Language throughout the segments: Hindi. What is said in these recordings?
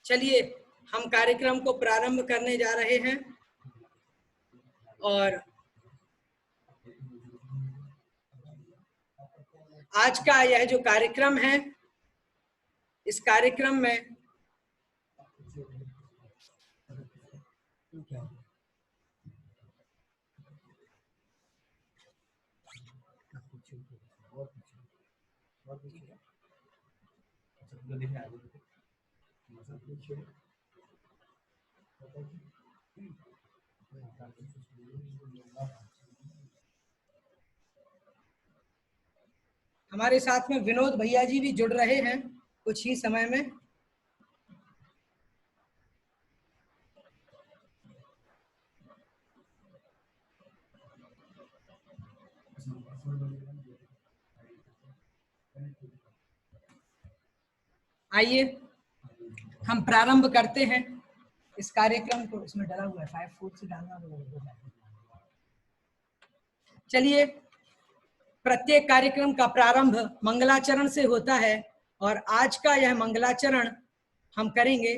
चलिए हम कार्यक्रम को प्रारंभ करने जा रहे हैं और आज का यह जो कार्यक्रम है, इस कार्यक्रम में हमारे साथ में विनोद भैया जी भी जुड़ रहे हैं कुछ ही समय में। आइए हम प्रारंभ करते हैं इस कार्यक्रम को। इसमें डला हुआ है 5 फुट से डालना होगा। चलिए, प्रत्येक कार्यक्रम का प्रारंभ मंगलाचरण से होता है और आज का यह मंगलाचरण हम करेंगे।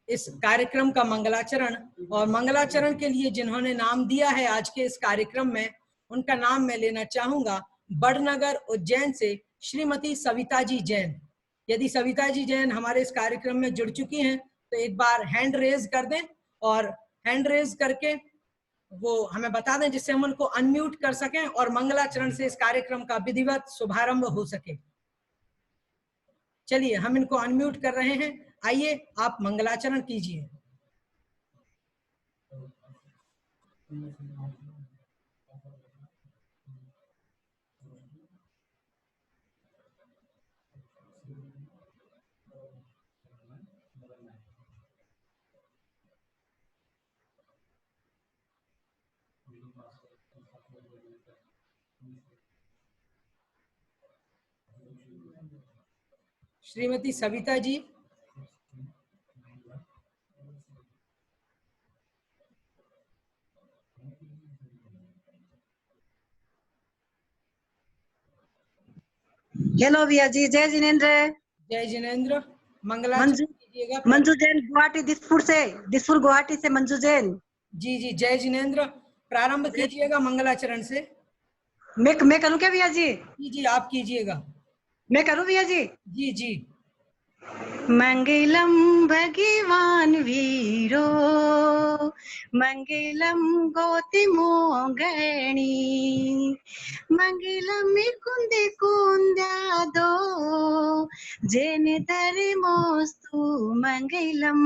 इस कार्यक्रम का मंगलाचरण, और मंगलाचरण के लिए जिन्होंने नाम दिया है आज के इस कार्यक्रम में, उनका नाम मैं लेना चाहूंगा बड़नगर उज्जैन से श्रीमती सविता जी जैन। यदि सविता जी जैन हमारे इस कार्यक्रम में जुड़ चुकी हैं तो एक बार हैंड रेज कर दें, और हैंड रेज करके वो हमें बता दें जिससे हम उनको अनम्यूट कर सकें और मंगलाचरण से इस कार्यक्रम का विधिवत शुभारंभ हो सके। चलिए हम इनको अनम्यूट कर रहे हैं। आइए आप मंगलाचरण कीजिए। श्रीमती सविता जी, हेलो भैया जी, जय जिनेन्द्र। जय जिनेन्द्र। मंगलाचरण कीजिएगा। मंजू जैन गुवाहाटी, दिसपुर गुवाहाटी से मंजू जैन। जी जी, जय जिनेन्द्र। प्रारंभ कीजिएगा मंगलाचरण से। मैं करूं क्या भैया जी? जी जी, आप कीजिएगा। मैं करूं भैया जी? जी जी। मंगलम भगवान वीरो, मंगलम गौतमो गणी, मंगलम कुंदे कुंद्यादो, जैन धर्मोस्तु मंगलम,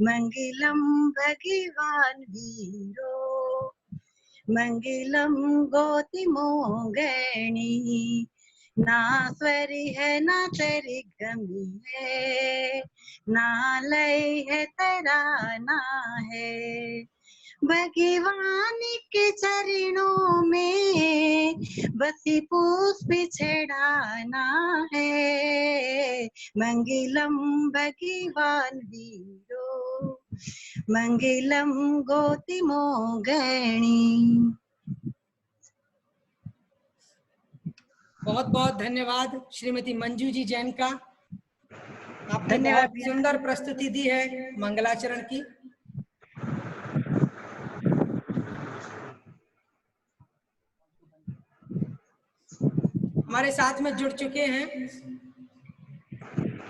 मंगलम भगवान वीरो, मंगलम गौतमो गणी। ना स्वरी है ना तेरी गमी है, ना लय है तराना है, भगवान के चरणों में बसी पुष्प चढ़ाना है। मंगलम भगवान वीरो, मंगलम गौतमो गणी। बहुत बहुत धन्यवाद श्रीमती मंजू जी जैन का। आपने धन्यवाद। बहुत सुंदर प्रस्तुति दी है मंगलाचरण की। हमारे साथ में जुड़ चुके हैं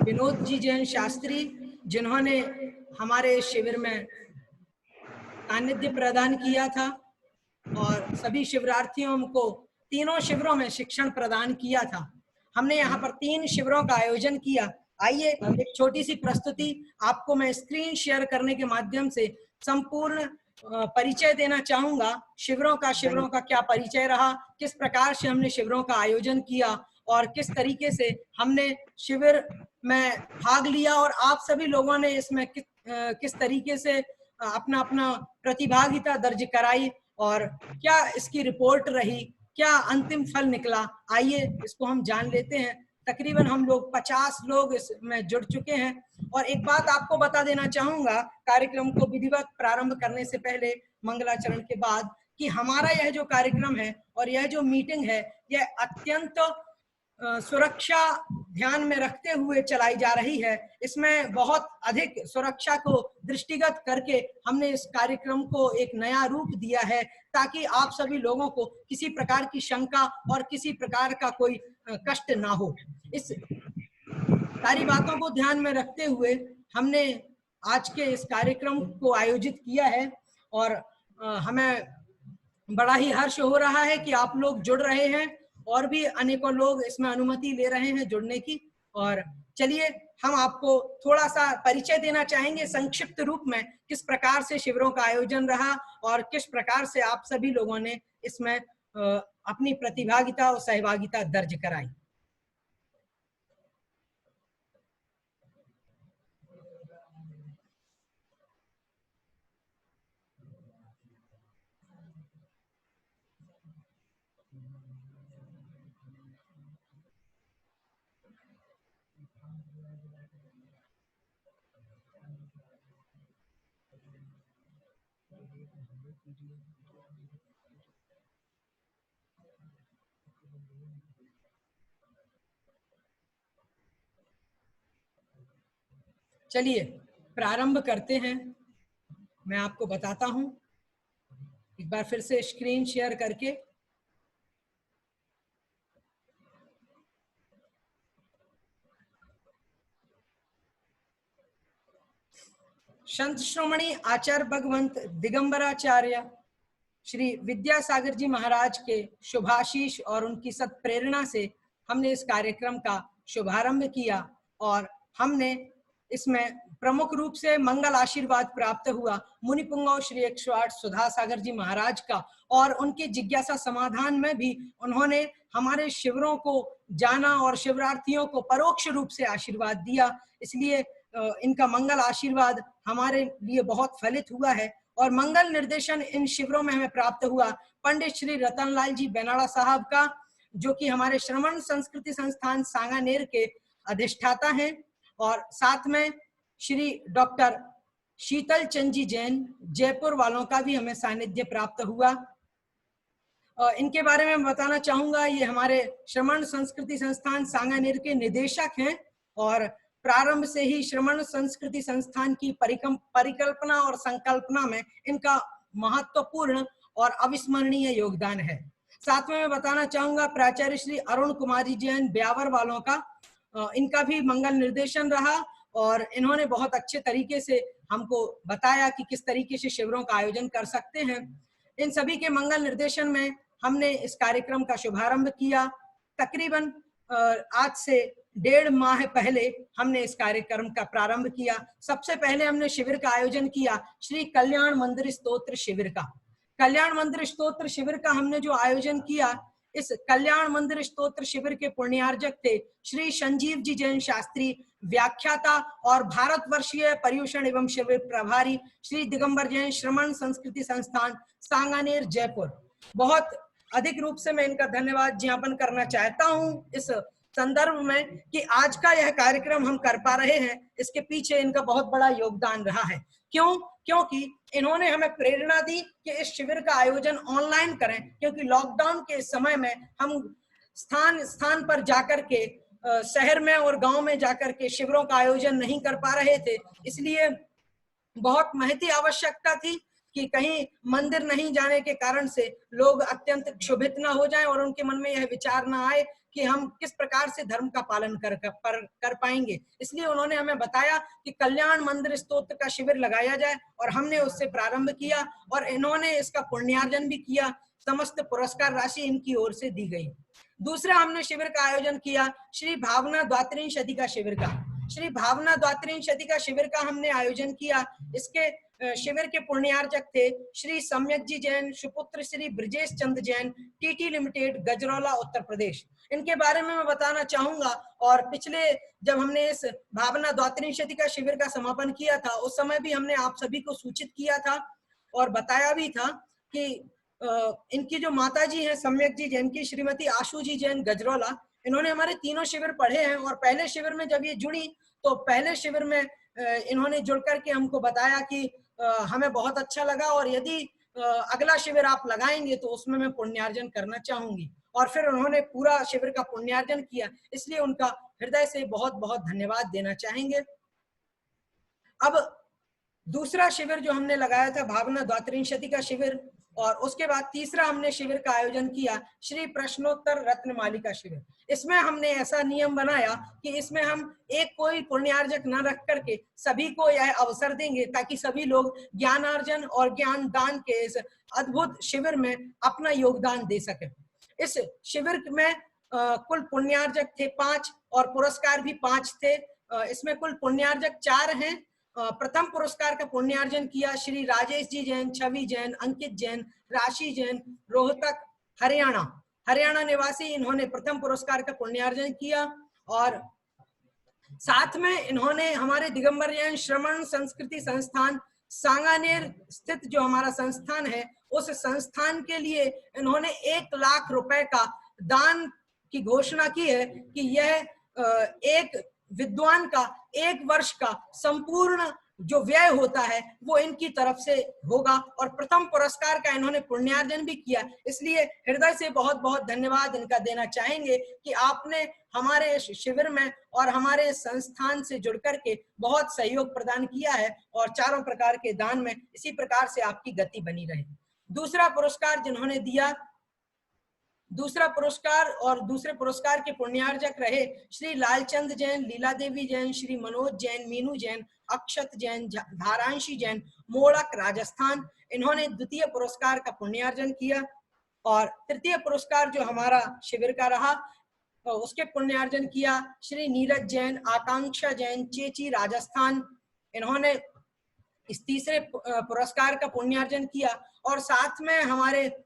विनोद जी जैन शास्त्री, जिन्होंने हमारे शिविर में सानिध्य प्रदान किया था और सभी शिविरार्थियों को तीनों शिविरों में शिक्षण प्रदान किया था। हमने यहाँ पर 3 शिविरों का आयोजन किया। आइए एक छोटी सी प्रस्तुति आपको मैं स्क्रीन शेयर करने के माध्यम से संपूर्ण परिचय देना चाहूंगा। शिविरों का क्या परिचय रहा, किस प्रकार से हमने शिविरों का आयोजन किया और किस तरीके से हमने शिविर में भाग लिया और आप सभी लोगों ने इसमें किस तरीके से अपना अपना प्रतिभागिता दर्ज कराई और क्या इसकी रिपोर्ट रही, क्या अंतिम फल निकला, आइए इसको हम जान लेते हैं। तकरीबन हम लोग 50 लोग इसमें जुड़ चुके हैं। और एक बात आपको बता देना चाहूंगा कार्यक्रम को विधिवत प्रारंभ करने से पहले, मंगलाचरण के बाद, कि हमारा यह जो कार्यक्रम है और यह जो मीटिंग है, यह अत्यंत सुरक्षा ध्यान में रखते हुए चलाई जा रही है। इसमें बहुत अधिक सुरक्षा को दृष्टिगत करके हमने इस कार्यक्रम को एक नया रूप दिया है, ताकि आप सभी लोगों को किसी प्रकार की शंका और किसी प्रकार का कोई कष्ट ना हो। इस सारी बातों को ध्यान में रखते हुए हमने आज के इस कार्यक्रम को आयोजित किया है। और हमें बड़ा ही हर्ष हो रहा है कि आप लोग जुड़ रहे हैं और भी अनेकों लोग इसमें अनुमति ले रहे हैं जुड़ने की। और चलिए हम आपको थोड़ा सा परिचय देना चाहेंगे संक्षिप्त रूप में, किस प्रकार से शिविरों का आयोजन रहा और किस प्रकार से आप सभी लोगों ने इसमें अपनी प्रतिभागिता और सहभागिता दर्ज कराई। चलिए प्रारंभ करते हैं। मैं आपको बताता हूं एक बार फिर से स्क्रीन शेयर करके। संत श्रोमणी आचार्य भगवंत दिगंबराचार्य श्री विद्यासागर जी महाराज के शुभाशीष और उनकी सत्प्रेरणा से हमने इस कार्यक्रम का शुभारंभ किया। और हमने इसमें प्रमुख रूप से मंगल आशीर्वाद प्राप्त हुआ मुनिपुंगव श्री 108 सुधा सागर जी महाराज का। और उनके जिज्ञासा समाधान में भी उन्होंने हमारे शिविरों को जाना और शिवरार्थियों को परोक्ष रूप से आशीर्वाद दिया। इसलिए इनका मंगल आशीर्वाद हमारे लिए बहुत फलित हुआ है। और मंगल निर्देशन इन शिविरों में हमें प्राप्त हुआ पंडित श्री रतनलाल जी बेनाड़ा साहब का, जो कि हमारे श्रमण संस्कृति संस्थान सांगानेर के अधिष्ठाता हैं। और साथ में श्री डॉक्टर शीतल चंद जी जैन जयपुर वालों का भी हमें सानिध्य प्राप्त हुआ। इनके बारे में बताना चाहूंगा, ये हमारे श्रमण संस्कृति संस्थान सांगानेर के निदेशक हैं और प्रारंभ से ही श्रमण संस्कृति संस्थान की परिकल्पना और संकल्पना में इनका महत्वपूर्ण और अविस्मरणीय योगदान है। साथ में मैं बताना चाहूंगा प्राचार्य श्री अरुण कुमारी जैन ब्यावर वालों का, इनका भी मंगल निर्देशन रहा और इन्होंने बहुत अच्छे तरीके से हमको बताया कि किस तरीके से शिविरों का आयोजन कर सकते हैं। इन सभी के मंगल निर्देशन में हमने इस कार्यक्रम का शुभारंभ किया। तकरीबन आज से 1.5 माह पहले हमने इस कार्यक्रम का प्रारंभ किया। सबसे पहले हमने शिविर का आयोजन किया श्री कल्याण मंदिर स्तोत्र शिविर का। कल्याण मंदिर स्तोत्र शिविर का हमने जो आयोजन किया, इस कल्याण मंदिर स्तोत्र शिविर के पुण्यार्जक थे श्री संजीव जी जैन शास्त्री, व्याख्याता और भारतवर्षीय पर्यूषण एवं शिविर प्रभारी श्री दिगंबर जैन श्रमण संस्कृति संस्थान सांगानेर जयपुर। बहुत अधिक रूप से मैं इनका धन्यवाद ज्ञापन करना चाहता हूं इस संदर्भ में कि आज का यह कार्यक्रम हम कर पा रहे हैं, इसके पीछे इनका बहुत बड़ा योगदान रहा है। क्योंकि इन्होंने हमें प्रेरणा दी कि इस शिविर का आयोजन ऑनलाइन करें, क्योंकि लॉकडाउन के समय में हम स्थान पर जाकर के शहर में और गांव में जाकर के शिविरों का आयोजन नहीं कर पा रहे थे। इसलिए बहुत महती आवश्यकता थी कि कहीं मंदिर नहीं जाने के कारण से लोग अत्यंत क्षुभित न हो जाएं और उनके मन में यह विचार न आए कि हम किस प्रकार से धर्म का पालन कर पाएंगे। इसलिए उन्होंने हमें बताया कि कल्याण मंदिर स्तोत्र का शिविर लगाया जाए और हमने उससे प्रारंभ किया और इन्होंने इसका पुण्यार्जन भी किया। समस्त पुरस्कार राशि इनकी ओर से दी गई। दूसरा हमने शिविर का आयोजन किया श्री भावना द्वात्रिंशति का शिविर का। श्री भावना द्वात्रिंशति का शिविर का हमने आयोजन किया। इसके शिविर के पुण्यार्चक थे श्री सम्यक जी जैन, सुपुत्र श्री ब्रजेश चंद जैन, टीटी लिमिटेड, गजरौला, उत्तर प्रदेश। इनके बारे में मैं बताना चाहूंगा। और पिछले जब हमने इस भावना द्वात्रिंशति का शिविर का समापन किया था, उस समय भी हमने आप सभी को सूचित किया था और बताया भी था कि इनकी जो माता जी हैं सम्यक जी जैन की श्रीमती आशु जी जैन गजरौला, इन्होंने हमारे तीनों शिविर पढ़े हैं। और पहले शिविर में जब ये जुड़ी तो पहले शिविर में इन्होंने जुड़ करके हमको बताया कि हमें बहुत अच्छा लगा और यदि अगला शिविर आप लगाएंगे तो उसमें मैं पुण्यार्जन करना चाहूंगी। और फिर उन्होंने पूरा शिविर का पुण्यार्जन किया, इसलिए उनका हृदय से बहुत बहुत धन्यवाद देना चाहेंगे। अब दूसरा शिविर जो हमने लगाया था भावना द्वात्रिंशति का शिविर, और उसके बाद तीसरा हमने शिविर का आयोजन किया श्री प्रश्नोत्तर रत्नमालिका शिविर। इसमें हमने ऐसा नियम बनाया कि इसमें हम एक कोई पुण्यार्जक न रख करके सभी को यह अवसर देंगे ताकि सभी लोग ज्ञानार्जन और ज्ञान दान के इस अद्भुत शिविर में अपना योगदान दे सके। इस शिविर में कुल पुण्यार्जक थे 5 और पुरस्कार भी 5 थे। इसमें कुल पुण्यार्जक 4 हैं। प्रथम पुरस्कार का पुण्यार्जन किया श्री राजेश जी जैन, छवि जैन, अंकित जैन, राशि जैन, रोहतक, हरियाणा निवासी। इन्होंने प्रथम पुरस्कार का पुण्यार्जन किया। और साथ में इन्होंने हमारे दिगंबर जैन श्रमण संस्कृति संस्थान सांगानेर स्थित जो हमारा संस्थान है, उस संस्थान के लिए इन्होंने 1 लाख रुपए का दान की घोषणा की है कि यह एक विद्वान का 1 वर्ष का संपूर्ण जो व्यय होता है वो इनकी तरफ से होगा। और प्रथम पुरस्कार का इन्होंने पुण्यार्जन भी किया, इसलिए हृदय से बहुत बहुत धन्यवाद इनका देना चाहेंगे कि आपने हमारे शिविर में और हमारे संस्थान से जुड़ करके बहुत सहयोग प्रदान किया है और चारों प्रकार के दान में इसी प्रकार से आपकी गति बनी रहे। दूसरा पुरस्कार जिन्होंने दिया, दूसरा पुरस्कार और दूसरे पुरस्कार के पुण्यार्जक रहे श्री लालचंद जैन, लीला देवी जैन, श्री मनोज जैन, मीनू जैन, अक्षत जैन, धारांशी जैन, मोड़क, राजस्थान। इन्होंने द्वितीय पुरस्कार का पुण्यार्जन किया। और तृतीय पुरस्कार जो हमारा शिविर का रहा तो उसके पुण्यार्जन किया श्री नीरज जैन, आकांक्षा जैन, चेची, राजस्थान। इन्होंने इस तीसरे पुरस्कार का पुण्यार्जन किया। और साथ में हमारे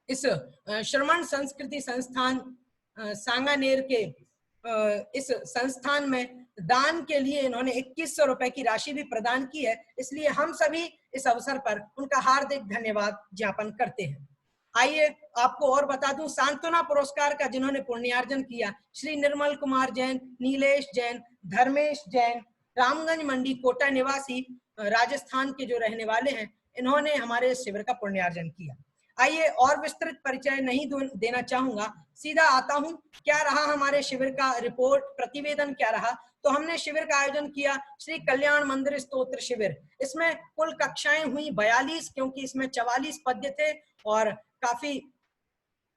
इस श्रमण संस्कृति संस्थान सांगानेर के इस संस्थान में दान के लिए इन्होंने 2100 रुपए की राशि भी प्रदान की है, इसलिए हम सभी इस अवसर पर उनका हार्दिक धन्यवाद ज्ञापन करते हैं। आइए आपको और बता दूं, सांत्वना पुरस्कार का जिन्होंने पुण्यार्जन किया श्री निर्मल कुमार जैन, नीलेश जैन, धर्मेश जैन, रामगंज मंडी कोटा निवासी, राजस्थान के जो रहने वाले हैं, इन्होंने हमारे शिविर का पुण्यार्जन किया। आइए और विस्तृत परिचय नहीं देना चाहूंगा, सीधा आता हूं क्या रहा हमारे शिविर का रिपोर्ट प्रतिवेदन क्या रहा। तो हमने शिविर का आयोजन किया श्री कल्याण मंदिर स्तोत्र शिविर। इसमें कुल कक्षाएं हुई 42, क्योंकि इसमें 44 पद्य थे और काफी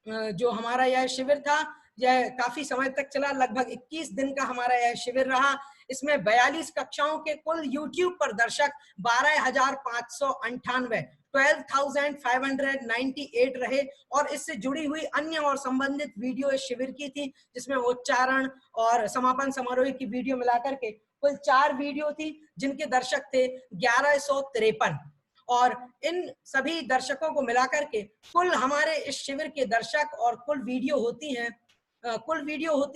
जो हमारा यह शिविर था यह काफी समय तक चला, लगभग 21 दिन का हमारा यह शिविर रहा। इसमें 42 कक्षाओं के कुल YouTube पर दर्शक 12,598 12,598 रहे। और इससे जुड़ी हुई अन्य और संबंधित वीडियो इस शिविर की थी, जिसमें उच्चारण और समापन समारोह की वीडियो मिलाकर के कुल 4 वीडियो थी, जिनके दर्शक थे 1153। और इन सभी दर्शकों को मिलाकर के कुल हमारे इस शिविर के दर्शक और कुल वीडियो होती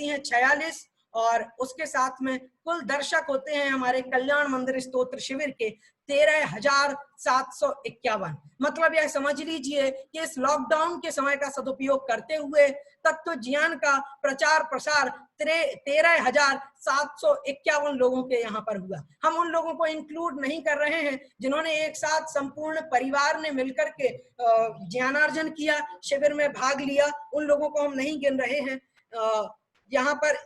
हैं 46। और उसके साथ में कुल दर्शक होते हैं हमारे कल्याण मंदिर स्तोत्र शिविर के 13,751। मतलब यह समझ लीजिए कि इस लॉकडाउन के समय का सदुपयोग करते हुए तत्व ज्ञान का प्रचार प्रसार 13,751 लोगों के यहाँ पर हुआ। हम उन लोगों को इंक्लूड नहीं कर रहे हैं जिन्होंने एक साथ संपूर्ण परिवार ने मिलकर के ज्ञानार्जन किया, शिविर में भाग लिया, उन लोगों को हम नहीं गिन रहे हैं। यहाँ पर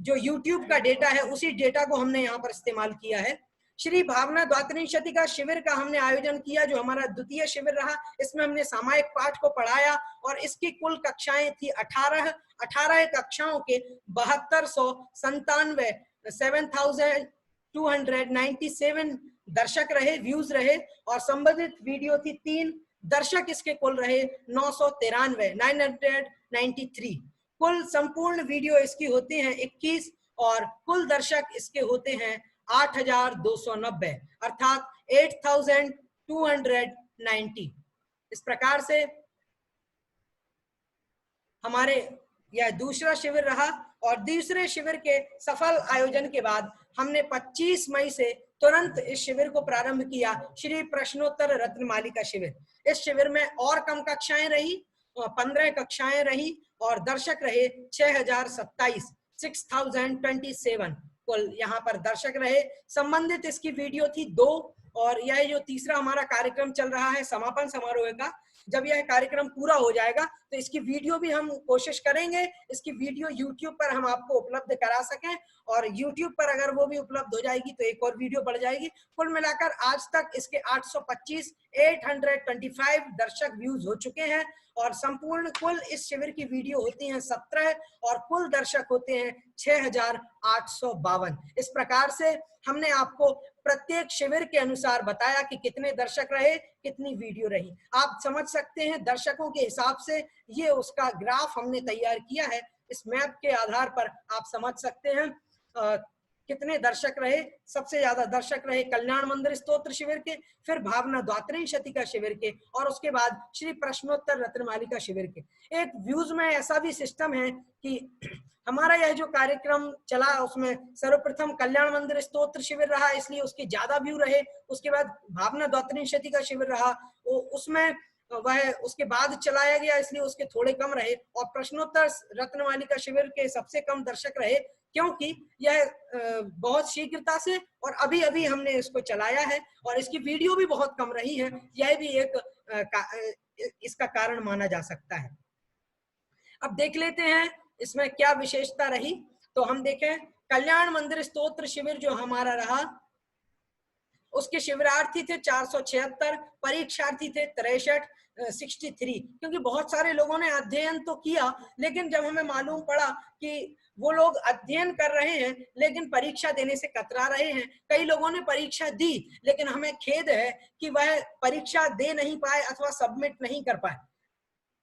जो YouTube का डेटा है उसी डेटा को हमने यहाँ पर इस्तेमाल किया है। श्री भावना द्वात्रिंशति का शिविर का हमने आयोजन किया, जो हमारा द्वितीय शिविर रहा। इसमें हमने सामायिक पाठ को पढ़ाया और इसकी कुल कक्षाएं थी 18 कक्षाओं के 7297 7,297 दर्शक रहे, व्यूज रहे। और संबंधित वीडियो थी 3, दर्शक इसके कुल रहे 993। कुल संपूर्ण वीडियो इसकी होती हैं 21 और कुल दर्शक इसके होते हैं 8,290 अर्थात 8,290। इस प्रकार से हमारे यह दूसरा शिविर रहा और दूसरे शिविर के सफल आयोजन के बाद हमने 25 मई से तुरंत इस शिविर को प्रारंभ किया, श्री प्रश्नोत्तर रत्नमालिका शिविर। इस शिविर में और कम कक्षाएं रही, 15 कक्षाएं रही और दर्शक रहे 6,027 कुल यहाँ पर दर्शक रहे। संबंधित इसकी वीडियो थी 2 और यह जो तीसरा हमारा कार्यक्रम चल रहा है समापन समारोह का, जब यह कार्यक्रम पूरा हो जाएगा तो इसकी वीडियो भी हम कोशिश करेंगे इसकी वीडियो YouTube पर हम आपको उपलब्ध करा सकें, और YouTube पर अगर वो भी उपलब्ध हो जाएगी तो एक और वीडियो बढ़ जाएगी। कुल मिलाकर आज तक इसके 825 दर्शक व्यूज हो चुके हैं और संपूर्ण कुल इस शिविर की वीडियो होती हैं 17 और कुल दर्शक होते हैं 6,852। इस प्रकार से हमने आपको प्रत्येक शिविर के अनुसार बताया कि कितने दर्शक रहे, कितनी वीडियो रही। आप समझ सकते हैं दर्शकों के हिसाब से ये उसका ग्राफ हमने तैयार किया है। इस मैप के आधार पर आप समझ सकते हैं कितने दर्शक रहे। सबसे ज्यादा दर्शक रहे कल्याण मंदिर स्तोत्र शिविर के, फिर भावना द्वात्रिंश शतिका शिविर के और उसके बाद श्री प्रश्नोत्तर रत्नमालिका शिविर के। एक व्यूज में ऐसा भी सिस्टम है कि हमारा यह जो कार्यक्रम चला उसमें सर्वप्रथम कल्याण मंदिर स्तोत्र शिविर रहा, इसलिए उसके ज्यादा व्यू रहे। उसके बाद भावना द्वात्रिंश शतिका शिविर रहा, उसमें वह उसके बाद चलाया गया इसलिए उसके थोड़े कम रहे। और प्रश्नोत्तर रत्नमालिका शिविर के सबसे कम दर्शक रहे क्योंकि यह बहुत शीघ्रता से और अभी अभी हमने इसको चलाया है और इसकी वीडियो भी बहुत कम रही है। यह भी एक इसका कारण माना जा सकता है। अब देख लेते हैं इसमें क्या विशेषता रही। तो हम देखें कल्याण मंदिर स्तोत्र शिविर जो हमारा रहा उसके शिविरार्थी थे 476, परीक्षार्थी थे 63, क्योंकि बहुत सारे लोगों ने अध्ययन तो किया लेकिन जब हमें मालूम पड़ा कि वो लोग अध्ययन कर रहे हैं लेकिन परीक्षा देने से कतरा रहे हैं। कई लोगों ने परीक्षा दी लेकिन हमें खेद है कि वह परीक्षा दे नहीं पाए अथवा सबमिट नहीं कर पाए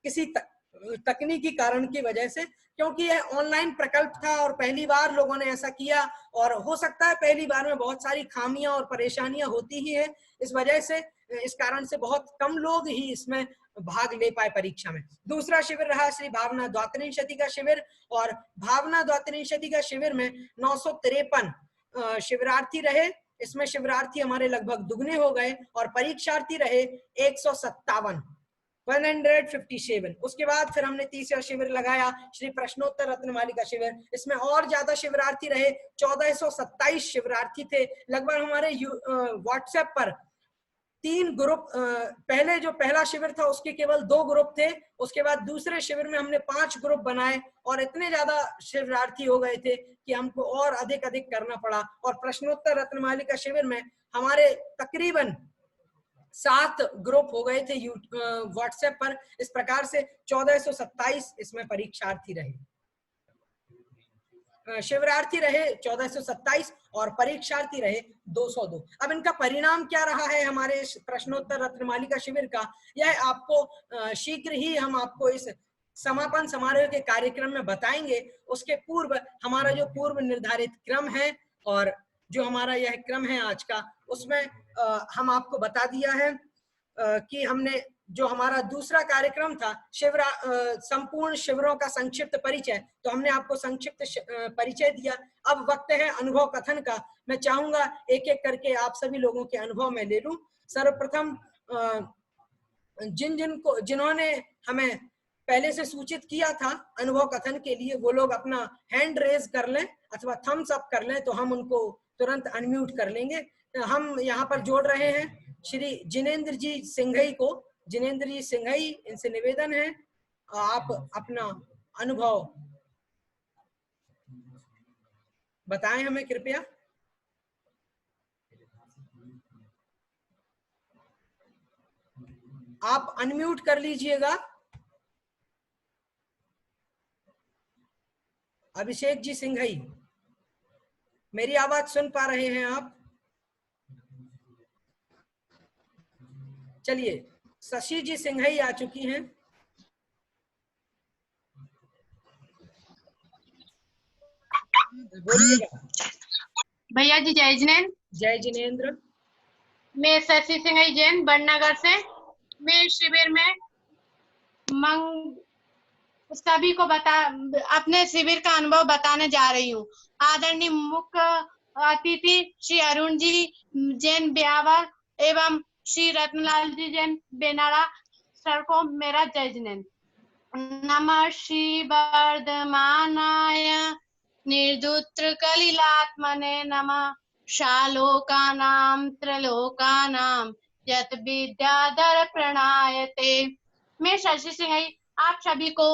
किसी तकनीकी कारण की वजह से, क्योंकि यह ऑनलाइन प्रकल्प था और पहली बार लोगों ने ऐसा किया और हो सकता है पहली बार में बहुत सारी खामियां और परेशानियां होती ही है। इस वजह से इस कारण से बहुत कम लोग ही इसमें भाग ले पाए परीक्षा में। दूसरा शिविर रहा श्री भावना द्वात्रिंश शतिका शिविर और भावना द्वात्रिंश शतिका शिविर में 953 शिविरार्थी रहे। इसमें शिविरार्थी हमारे लगभग दुगने हो गए और परीक्षार्थी रहे 157। उसके बाद फिर हमने तीसरा शिविर लगाया श्री प्रश्नोत्तर रत्नमालिका शिविर। इसमें और ज्यादा शिविरार्थी रहे, 1427 शिविरार्थी थे। लगभग हमारे व्हाट्सएप पर 3 ग्रुप, पहले जो पहला शिविर था उसके केवल 2 ग्रुप थे, उसके बाद दूसरे शिविर में हमने 5 ग्रुप बनाए और इतने ज्यादा शिविरार्थी हो गए थे कि हमको और अधिक करना पड़ा। और प्रश्नोत्तर रत्नमालिका शिविर में हमारे तकरीबन 7 ग्रुप हो गए थे व्हाट्सएप पर। इस प्रकार से 1427 इसमें परीक्षार्थी रहे, शिविरार्थी रहे 1427 और परीक्षार्थी रहे 202। अब इनका परिणाम क्या रहा है हमारे प्रश्नोत्तर रत्नमालिका शिविर का, यह आपको शीघ्र ही हम आपको इस समापन समारोह के कार्यक्रम में बताएंगे। उसके पूर्व हमारा जो पूर्व निर्धारित क्रम है और जो हमारा यह क्रम है आज का, उसमें हम आपको बता दिया है कि हमने जो हमारा दूसरा कार्यक्रम था संपूर्ण शिविरों का संक्षिप्त परिचय, तो हमने आपको संक्षिप्त परिचय दिया। अब वक्त है अनुभव कथन का। मैं चाहूंगा एक एक करके आप सभी लोगों के अनुभव में ले लूं। सर्वप्रथम जिन्होंने हमें पहले से सूचित किया था अनुभव कथन के लिए, वो लोग अपना हैंड रेज कर लें अथवा थम्स अप कर लें तो हम उनको तुरंत अनम्यूट कर लेंगे। हम यहाँ पर जोड़ रहे हैं श्री जिनेंद्र जी सिंघई को। जिनेंद्र जी सिंघई, इनसे निवेदन है आप अपना अनुभव बताएं हमें कृपया। आप अनम्यूट कर लीजिएगा। अभिषेक जी सिंघई, मेरी आवाज सुन पा रहे हैं आप? चलिए, शशि जी सिंघई आ चुकी हैं। बोलिएगा। भैया जी जय जिनेंद्र। जय जिनेंद्र। मैं शशि सिंह जैन बड़नगर से। मैं इस शिविर में सभी को अपने शिविर का अनुभव बताने जा रही हूँ। आदरणीय मुख्य अतिथि श्री अरुण जी जैन ब्यावर एवं श्री रत्नलाल जी जैन बेनाड़ा सर को मेरा जय जिनेंद्र। नमः श्री वर्धमानाय निर्दुत्र कलिलात्मने नमः शालोकानां त्रलोकानां यत विद्याधर प्रणायते। मैं शशि सिंह आप सभी को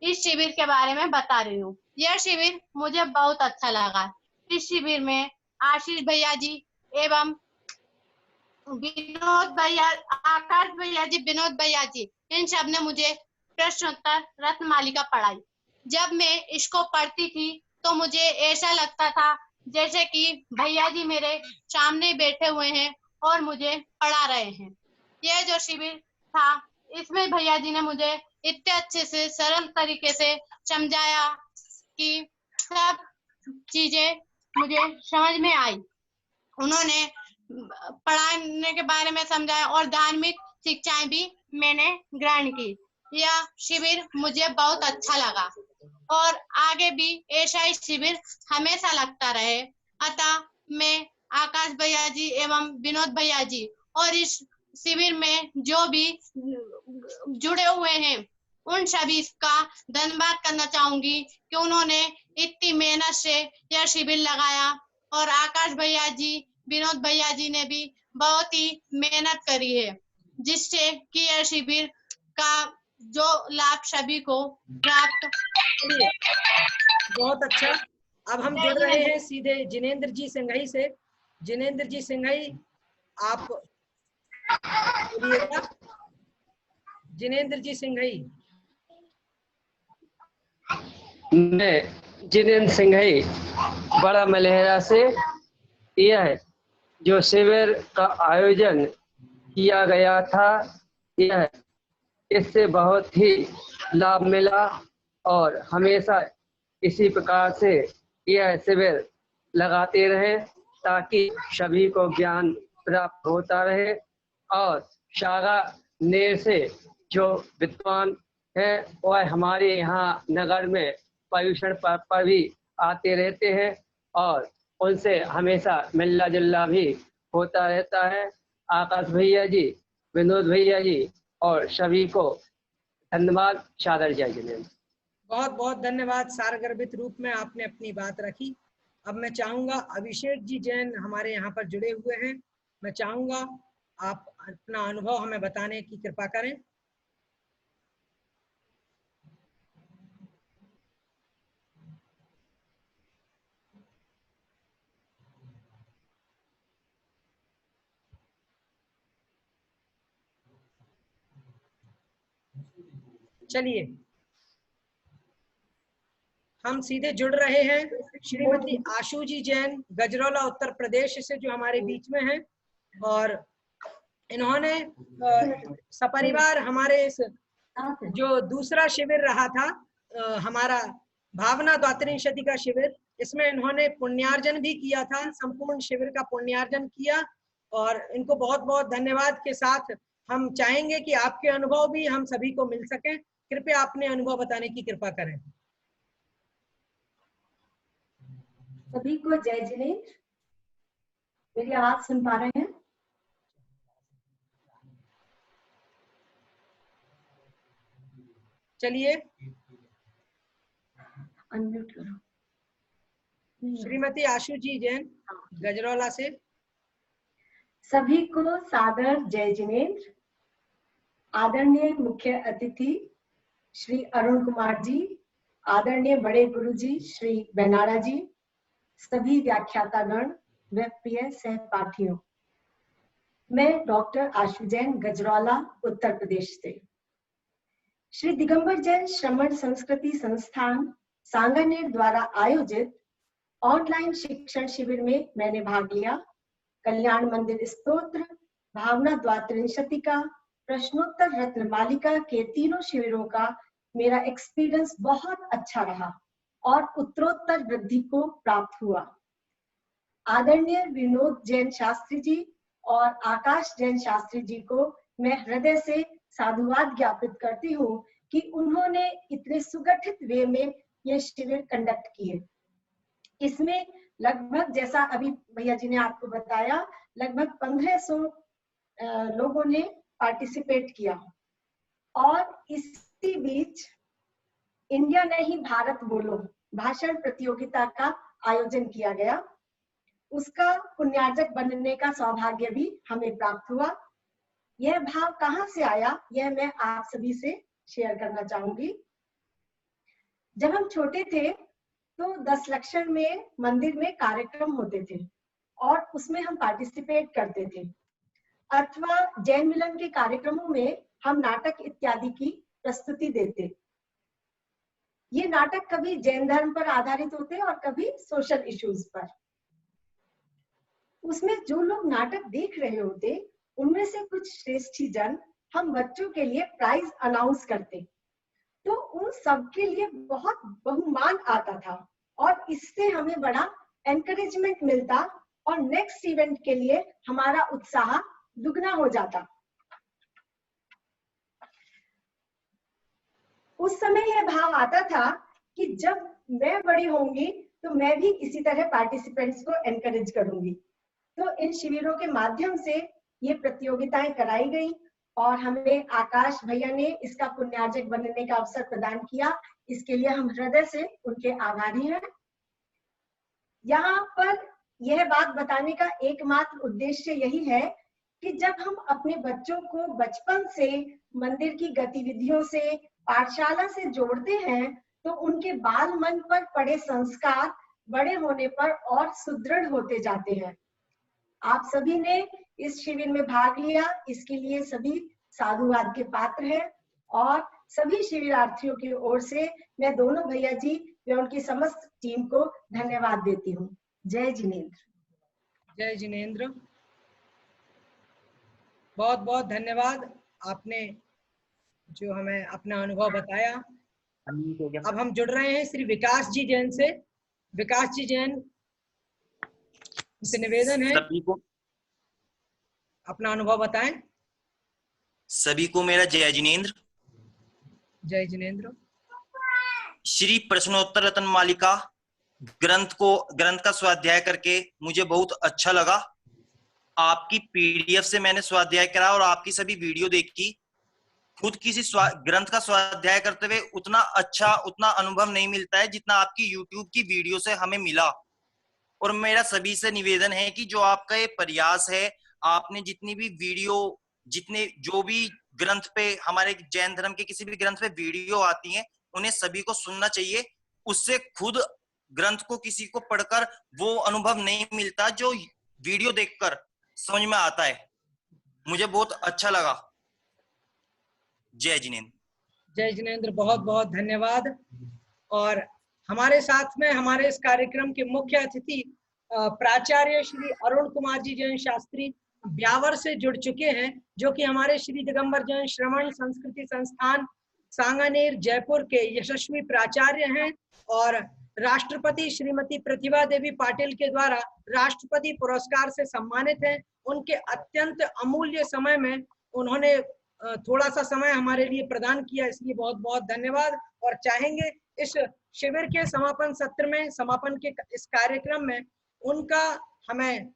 इस शिविर के बारे में बता रही हूँ। यह शिविर मुझे बहुत अच्छा लगा। इस शिविर में आशीष भैया जी एवं विनोद भैया, आकाश भैया जी, विनोद भैया जी, इन सब ने मुझे प्रश्नोत्तर रत्नमालिका पढ़ाई। जब मैं इसको पढ़ती थी तो मुझे ऐसा लगता था जैसे कि भैया जी मेरे सामने बैठे हुए हैं और मुझे पढ़ा रहे हैं। यह जो शिविर था इसमें भैया जी ने मुझे इतने अच्छे से सरल तरीके से समझाया कि सब चीजें मुझे समझ में आई। उन्होंने पढ़ाने के बारे में समझाया और धार्मिक शिक्षाएं भी मैंने ग्रहण की। यह शिविर मुझे बहुत अच्छा लगा और आगे भी ऐसा ही शिविर हमेशा लगता रहे। अतः मैं आकाश भैया जी एवं विनोद भैया जी और इस शिविर में जो भी जुड़े हुए हैं उन सभी का धन्यवाद करना चाहूंगी कि उन्होंने इतनी मेहनत से यह शिविर लगाया और आकाश भैया जी विनोद भैया जी ने भी बहुत ही मेहनत करी है जिससे कि यह शिविर का जो लाभ सभी को प्राप्त। बहुत अच्छा। अब हम जुड़ रहे हैं सीधे जिनेंद्र जी सिंघई से। जिनेंद्र जी सिंघई आप बोलिएगा। जिनेंद्र जी सिंघई। मैं जिनेंद्र सिंघई बड़ा मलेहरा से। यह जो शिविर का आयोजन किया गया था यह इससे बहुत ही लाभ मिला और हमेशा इसी प्रकार से यह शिविर लगाते रहे ताकि सभी को ज्ञान प्राप्त होता रहे और सारा नेर से जो विद्वान हैं वह हमारे यहाँ नगर में पर्यूषण पर भी आते रहते हैं और उनसे हमेशा मिलना जुलना भी होता रहता है। आकाश भैया जी, विनोद भैया जी और सभी को धन्यवाद। सादर जय जिनेंद्र। बहुत बहुत धन्यवाद। सारगर्भित रूप में आपने अपनी बात रखी। अब मैं चाहूंगा अभिषेक जी जैन हमारे यहाँ पर जुड़े हुए हैं। मैं चाहूंगा आप अपना अनुभव हमें बताने की कृपा करें। चलिए हम सीधे जुड़ रहे हैं श्रीमती आशु जी जैन गजरौला उत्तर प्रदेश से जो हमारे बीच में हैं और इन्होंने सपरिवार हमारे इस जो दूसरा शिविर रहा था हमारा भावना द्वात्रिंशति का शिविर, इसमें इन्होंने पुण्यार्जन भी किया था। संपूर्ण शिविर का पुण्यार्जन किया और इनको बहुत बहुत धन्यवाद के साथ हम चाहेंगे कि आपके अनुभव भी हम सभी को मिल सके। कृपया अपने अनुभव बताने की कृपा करें। सभी को जय जिनेंद्र। मेरी आवाज सुन पा रहे हैं? चलिए अनम्यूट करो। श्रीमती आशु जी जैन गजरौला से। सभी को सादर जय जिनेंद्र। आदरणीय मुख्य अतिथि श्री अरुण कुमार जी, आदरणीय बड़े गुरु जी श्री बेनाड़ा जी, सभी व्याख्यातागण व प्रिय सहपाठियों, मैं डॉक्टर आशु जैन गजरौला उत्तर प्रदेश से। श्री दिगंबर जैन श्रमण संस्कृति संस्थान सांगानेर द्वारा आयोजित ऑनलाइन शिक्षण शिविर में मैंने भाग लिया। कल्याण मंदिर स्तोत्र, भावना द्वात्रिंशति प्रश्नोत्तर रत्नमालिका के तीनों शिविरों का मेरा एक्सपीरियंस बहुत अच्छा रहा। और उत्तरोत्तर वृद्धि को प्राप्त हुआ। आदरणीय विनोद जैन शास्त्री जी और आकाश जैन शास्त्री जी को मैं हृदय से साधुवाद ज्ञापित करती हूँ कि उन्होंने इतने सुगठित वे में ये शिविर कंडक्ट किए। इसमें लगभग, जैसा अभी भैया जी ने आपको बताया, लगभग 1500 लोगों ने पार्टिसिपेट किया। और इसी बीच इंडिया ने ही भारत बोलो भाषण प्रतियोगिता का आयोजन किया गया। उसका पुण्यार्जक बनने का सौभाग्य भी हमें प्राप्त हुआ। यह भाव कहाँ से आया, यह मैं आप सभी से शेयर करना चाहूंगी। जब हम छोटे थे तो 10 लक्षण में मंदिर में कार्यक्रम होते थे और उसमें हम पार्टिसिपेट करते थे, अथवा जैन मिलन के कार्यक्रमों में हम नाटक इत्यादि की प्रस्तुति देते। ये नाटक कभी जैन धर्म पर आधारित होते और कभी सोशल इश्यूज पर। उसमें जो लोग नाटक देख रहे होते उनमें से कुछ श्रेष्ठी जन हम बच्चों के लिए प्राइज अनाउंस करते, तो उन सबके लिए बहुत बहुमान आता था और इससे हमें बड़ा एनकरेजमेंट मिलता और नेक्स्ट इवेंट के लिए हमारा उत्साह दुगना हो जाता। उस समय यह भाव आता था कि जब मैं बड़ी होंगी तो मैं भी इसी तरह पार्टिसिपेंट्स को एनकरेज करूंगी। तो इन शिविरों के माध्यम से ये प्रतियोगिताएं कराई गई और हमें आकाश भैया ने इसका पुण्यार्जक बनने का अवसर प्रदान किया। इसके लिए हम हृदय से उनके आभारी हैं। यहाँ पर यह बात बताने का एकमात्र उद्देश्य यही है कि जब हम अपने बच्चों को बचपन से मंदिर की गतिविधियों से, पाठशाला से जोड़ते हैं तो उनके बाल मन पर पड़े संस्कार बड़े होने पर और सुदृढ़ होते जाते हैं। आप सभी ने इस शिविर में भाग लिया, इसके लिए सभी साधुवाद के पात्र हैं और सभी शिविरार्थियों की ओर से मैं दोनों भैया जी व उनकी समस्त टीम को धन्यवाद देती हूँ। जय जिनेंद्र। जय जिनेंद्र। बहुत बहुत धन्यवाद, आपने जो हमें अपना अनुभव बताया। अब हम जुड़ रहे हैं श्री विकास जी जैन से। विकास जी जैन से निवेदन है अपना अनुभव बताएं। सभी को मेरा जय जिनेंद्र। जय जिनेंद्र। श्री प्रश्नोत्तर रत्न मालिका ग्रंथ का स्वाध्याय करके मुझे बहुत अच्छा लगा। आपकी पीडीएफ से मैंने स्वाध्याय करा और आपकी सभी वीडियो देखी। खुद किसी ग्रंथ का स्वाध्याय करते हुए उतना अच्छा, उतना अनुभव नहीं मिलता है जितना आपकी यूट्यूब की वीडियो से हमें मिला। और मेरा सभी से निवेदन है कि जो आपका ये प्रयास है, आपने जितनी भी वीडियो, जितने जो भी ग्रंथ पे, हमारे जैन धर्म के किसी भी ग्रंथ पे वीडियो आती हैं, उन्हें सभी को सुनना चाहिए। उससे खुद ग्रंथ को किसी को पढ़कर वो अनुभव नहीं मिलता जो वीडियो देखकर समझ में आता है। मुझे बहुत अच्छा लगा। जय जिनेंद्र। जय जिनेंद्र, बहुत बहुत धन्यवाद। और हमारे साथ में हमारे इस कार्यक्रम के मुख्य अतिथि प्राचार्य श्री अरुण कुमार जी जैन शास्त्री ब्यावर से जुड़ चुके हैं, जो कि हमारे श्री दिगंबर जैन श्रवण संस्कृति संस्थान सांगानेर जयपुर के यशस्वी प्राचार्य हैं और राष्ट्रपति श्रीमती प्रतिभा देवी पाटिल के द्वारा राष्ट्रपति पुरस्कार से सम्मानित हैं। उनके अत्यंत अमूल्य समय में उन्होंने थोड़ा सा समय हमारे लिए प्रदान किया, इसलिए बहुत बहुत धन्यवाद। और चाहेंगे इस शिविर के समापन सत्र में, समापन के इस कार्यक्रम में उनका हमें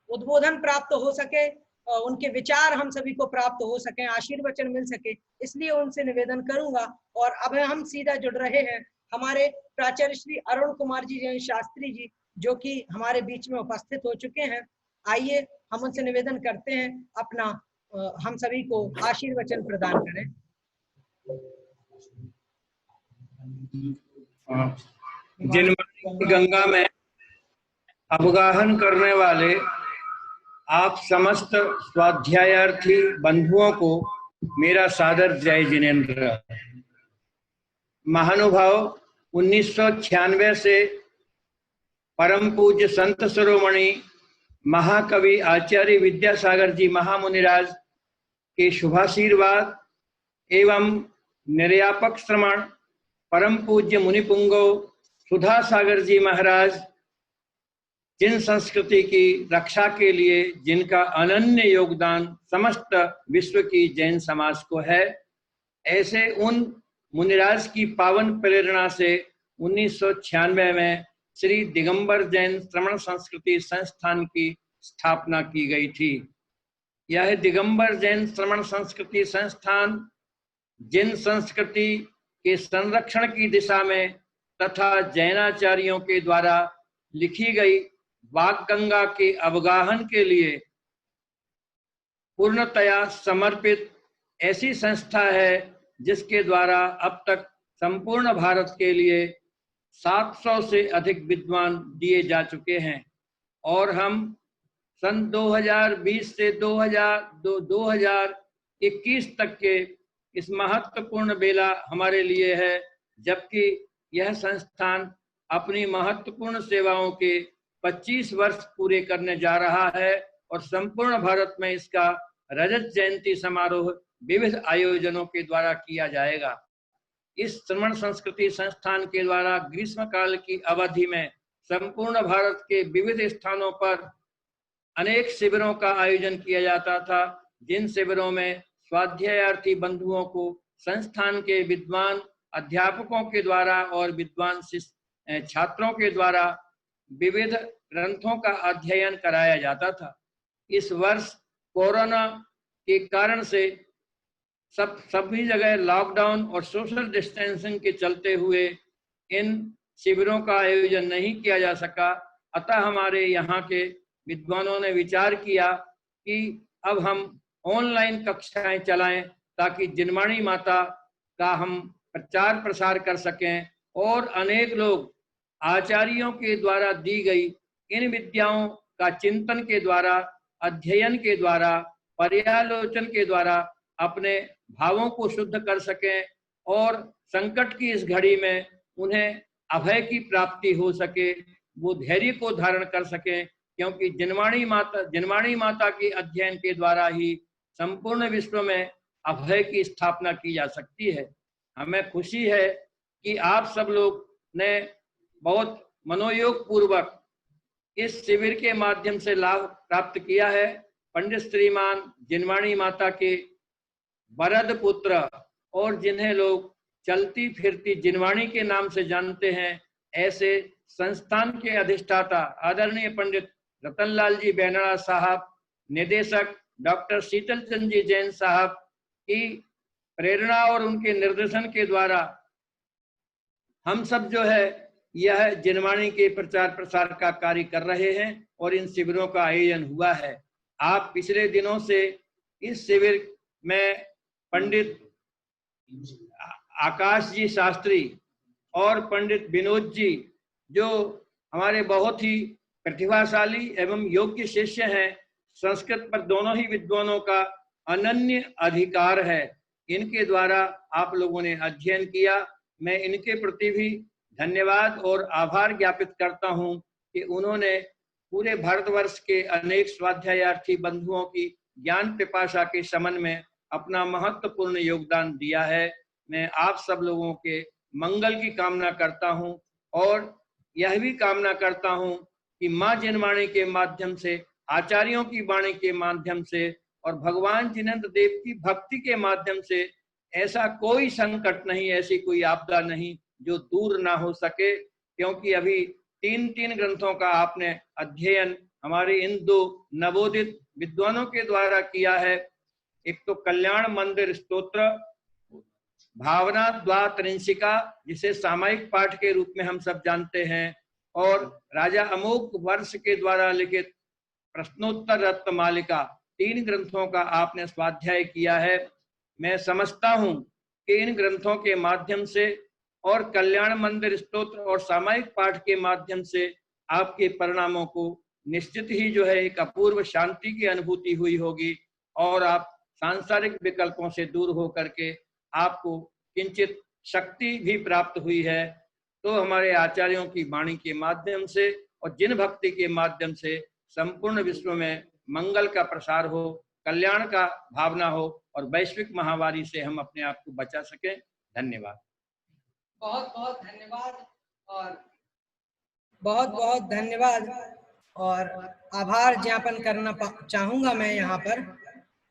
उद्बोधन प्राप्त हो सके, उनके विचार हम सभी को प्राप्त हो सके, आशीर्वचन मिल सके, इसलिए उनसे निवेदन करूंगा। और अब हम सीधा जुड़ रहे हैं हमारे प्राचार्य श्री अरुण कुमार जी जैन शास्त्री जी, जो कि हमारे बीच में उपस्थित हो चुके हैं। आइए हम उनसे निवेदन करते हैं अपना हम सभी को आशीर्वचन प्रदान करें। जिनमणि गंगा में अवगाहन करने वाले आप समस्त स्वाध्यायार्थी बंधुओं को मेरा सादर जय जिनेंद्र। महानुभाव 1996 से परम पूज्य संत शिरोमणि महाकवि आचार्य विद्यासागर जी महामुनिराज के शुभाशीर्वाद एवं निर्यापक श्रवण परम पूज्य मुनिपुंगो सुधा सागर जी महाराज, जिन संस्कृति की रक्षा के लिए जिनका अनन्य योगदान समस्त विश्व की जैन समाज को है, ऐसे उन मुनिराज की पावन प्रेरणा से 1996 में श्री दिगंबर जैन श्रमण संस्कृति संस्थान की स्थापना की गई थी। यह दिगंबर जैन श्रमण संस्कृति संस्थान जिन संस्कृति के संरक्षण की दिशा में तथा जैनाचार्यों के द्वारा लिखी गई वाग्गंगा के अवगाहन के लिए पूर्णतया समर्पित ऐसी संस्था है जिसके द्वारा अब तक संपूर्ण भारत के लिए 700 से अधिक विद्वान दिए जा चुके हैं और हम सन 2020 से 2021 तक के इस महत्वपूर्ण बेला हमारे लिए है, जबकि यह संस्थान अपनी महत्वपूर्ण सेवाओं के 25 वर्ष पूरे करने जा रहा है और संपूर्ण भारत में इसका रजत जयंती समारोह विविध आयोजनों के द्वारा किया जाएगा। इस श्रमण संस्कृति संस्थान के द्वारा ग्रीष्म काल की अवधि में संपूर्ण भारत के विविध स्थानों पर अनेक शिविरों का आयोजन किया जाता था, जिन शिविरों में स्वाध्यायार्थी बंधुओं को संस्थान के विद्वान अध्यापकों के द्वारा और विद्वान छात्रों के द्वारा विविध ग्रंथों का अध्ययन कराया जाता था। इस वर्ष कोरोना के कारण से सभी जगह लॉकडाउन और सोशल डिस्टेंसिंग के चलते हुए इन शिविरों का आयोजन नहीं किया जा सका। अतः हमारे यहाँ के विद्वानों ने विचार किया कि अब हम ऑनलाइन कक्षाएं चलाएं ताकि जिनवाणी माता का हम प्रचार प्रसार कर सकें और अनेक लोग आचार्यों के द्वारा दी गई इन विद्याओं का चिंतन के द्वारा, अध्ययन के द्वारा, पर्यालोचन के द्वारा अपने भावों को शुद्ध कर सकें और संकट की इस घड़ी में उन्हें अभय की प्राप्ति हो सके, वो धैर्य को धारण कर सकें, क्योंकि जिनवाणी माता के अध्ययन के द्वारा ही संपूर्ण विश्व में अभय की स्थापना की जा सकती है। हमें खुशी है कि आप सब लोग ने बहुत मनोयोग पूर्वक इस शिविर के माध्यम से लाभ प्राप्त किया है। पंडित श्रीमान जिनवाणी माता के वरद पुत्र और जिन्हें लोग चलती फिरती जिनवाणी के नाम से जानते हैं, ऐसे संस्थान के अधिष्ठाता आदरणीय पंडित रतनलाल जी बेनड़ा साहब, निदेशक डॉक्टर शीतल चंद जी जैन साहब की प्रेरणा और उनके निर्देशन के द्वारा हम सब जो है यह जिनवाणी के प्रचार प्रसार का कार्य कर रहे हैं और इन शिविरों का आयोजन हुआ है। आप पिछले दिनों से इस शिविर में पंडित आकाश जी शास्त्री और पंडित विनोद जी, जो हमारे बहुत ही प्रतिभाशाली एवं योग्य शिष्य हैं, संस्कृत पर दोनों ही विद्वानों का अनन्य अधिकार है, इनके द्वारा आप लोगों ने अध्ययन किया। मैं इनके प्रति भी धन्यवाद और आभार ज्ञापित करता हूं कि उन्होंने पूरे भारतवर्ष के अनेक स्वाध्यायार्थी बंधुओं की ज्ञान पिपाशा के शमन में अपना महत्वपूर्ण योगदान दिया है। मैं आप सब लोगों के मंगल की कामना करता हूं और यह भी कामना करता हूं कि माँ जिनवाणी के माध्यम से, आचार्यों की वाणी के माध्यम से और भगवान जिनेंद्र देव की भक्ति के माध्यम से ऐसा कोई संकट नहीं, ऐसी कोई आपदा नहीं जो दूर ना हो सके, क्योंकि अभी 3 ग्रंथों का आपने अध्ययन हमारे इन 2 नवोदित विद्वानों के द्वारा किया है। एक तो कल्याण मंदिर स्तोत्र भावना द्वात्रिंशिका, जिसे सामायिक पाठ के रूप में हम सब जानते हैं, और राजा अमोघ वर्ष के द्वारा लिखित प्रश्नोत्तर रत्न मालिका, 3 ग्रंथों का आपने स्वाध्याय किया है। मैं समझता हूं कि इन ग्रंथों के माध्यम से और कल्याण मंदिर स्तोत्र और सामायिक पाठ के माध्यम से आपके परिणामों को निश्चित ही जो है एक अपूर्व शांति की अनुभूति हुई होगी और आप सांसारिक विकल्पों से दूर हो करके आपको किंचित शक्ति भी प्राप्त हुई है। तो हमारे आचार्यों की वाणी के माध्यम से और जिन भक्ति के माध्यम से संपूर्ण विश्व में मंगल का प्रसार हो, कल्याण का भावना हो और वैश्विक महामारी से हम अपने आप को बचा सकें। धन्यवाद। बहुत बहुत धन्यवाद और बहुत बहुत धन्यवाद और आभार ज्ञापन करना चाहूंगा मैं यहाँ पर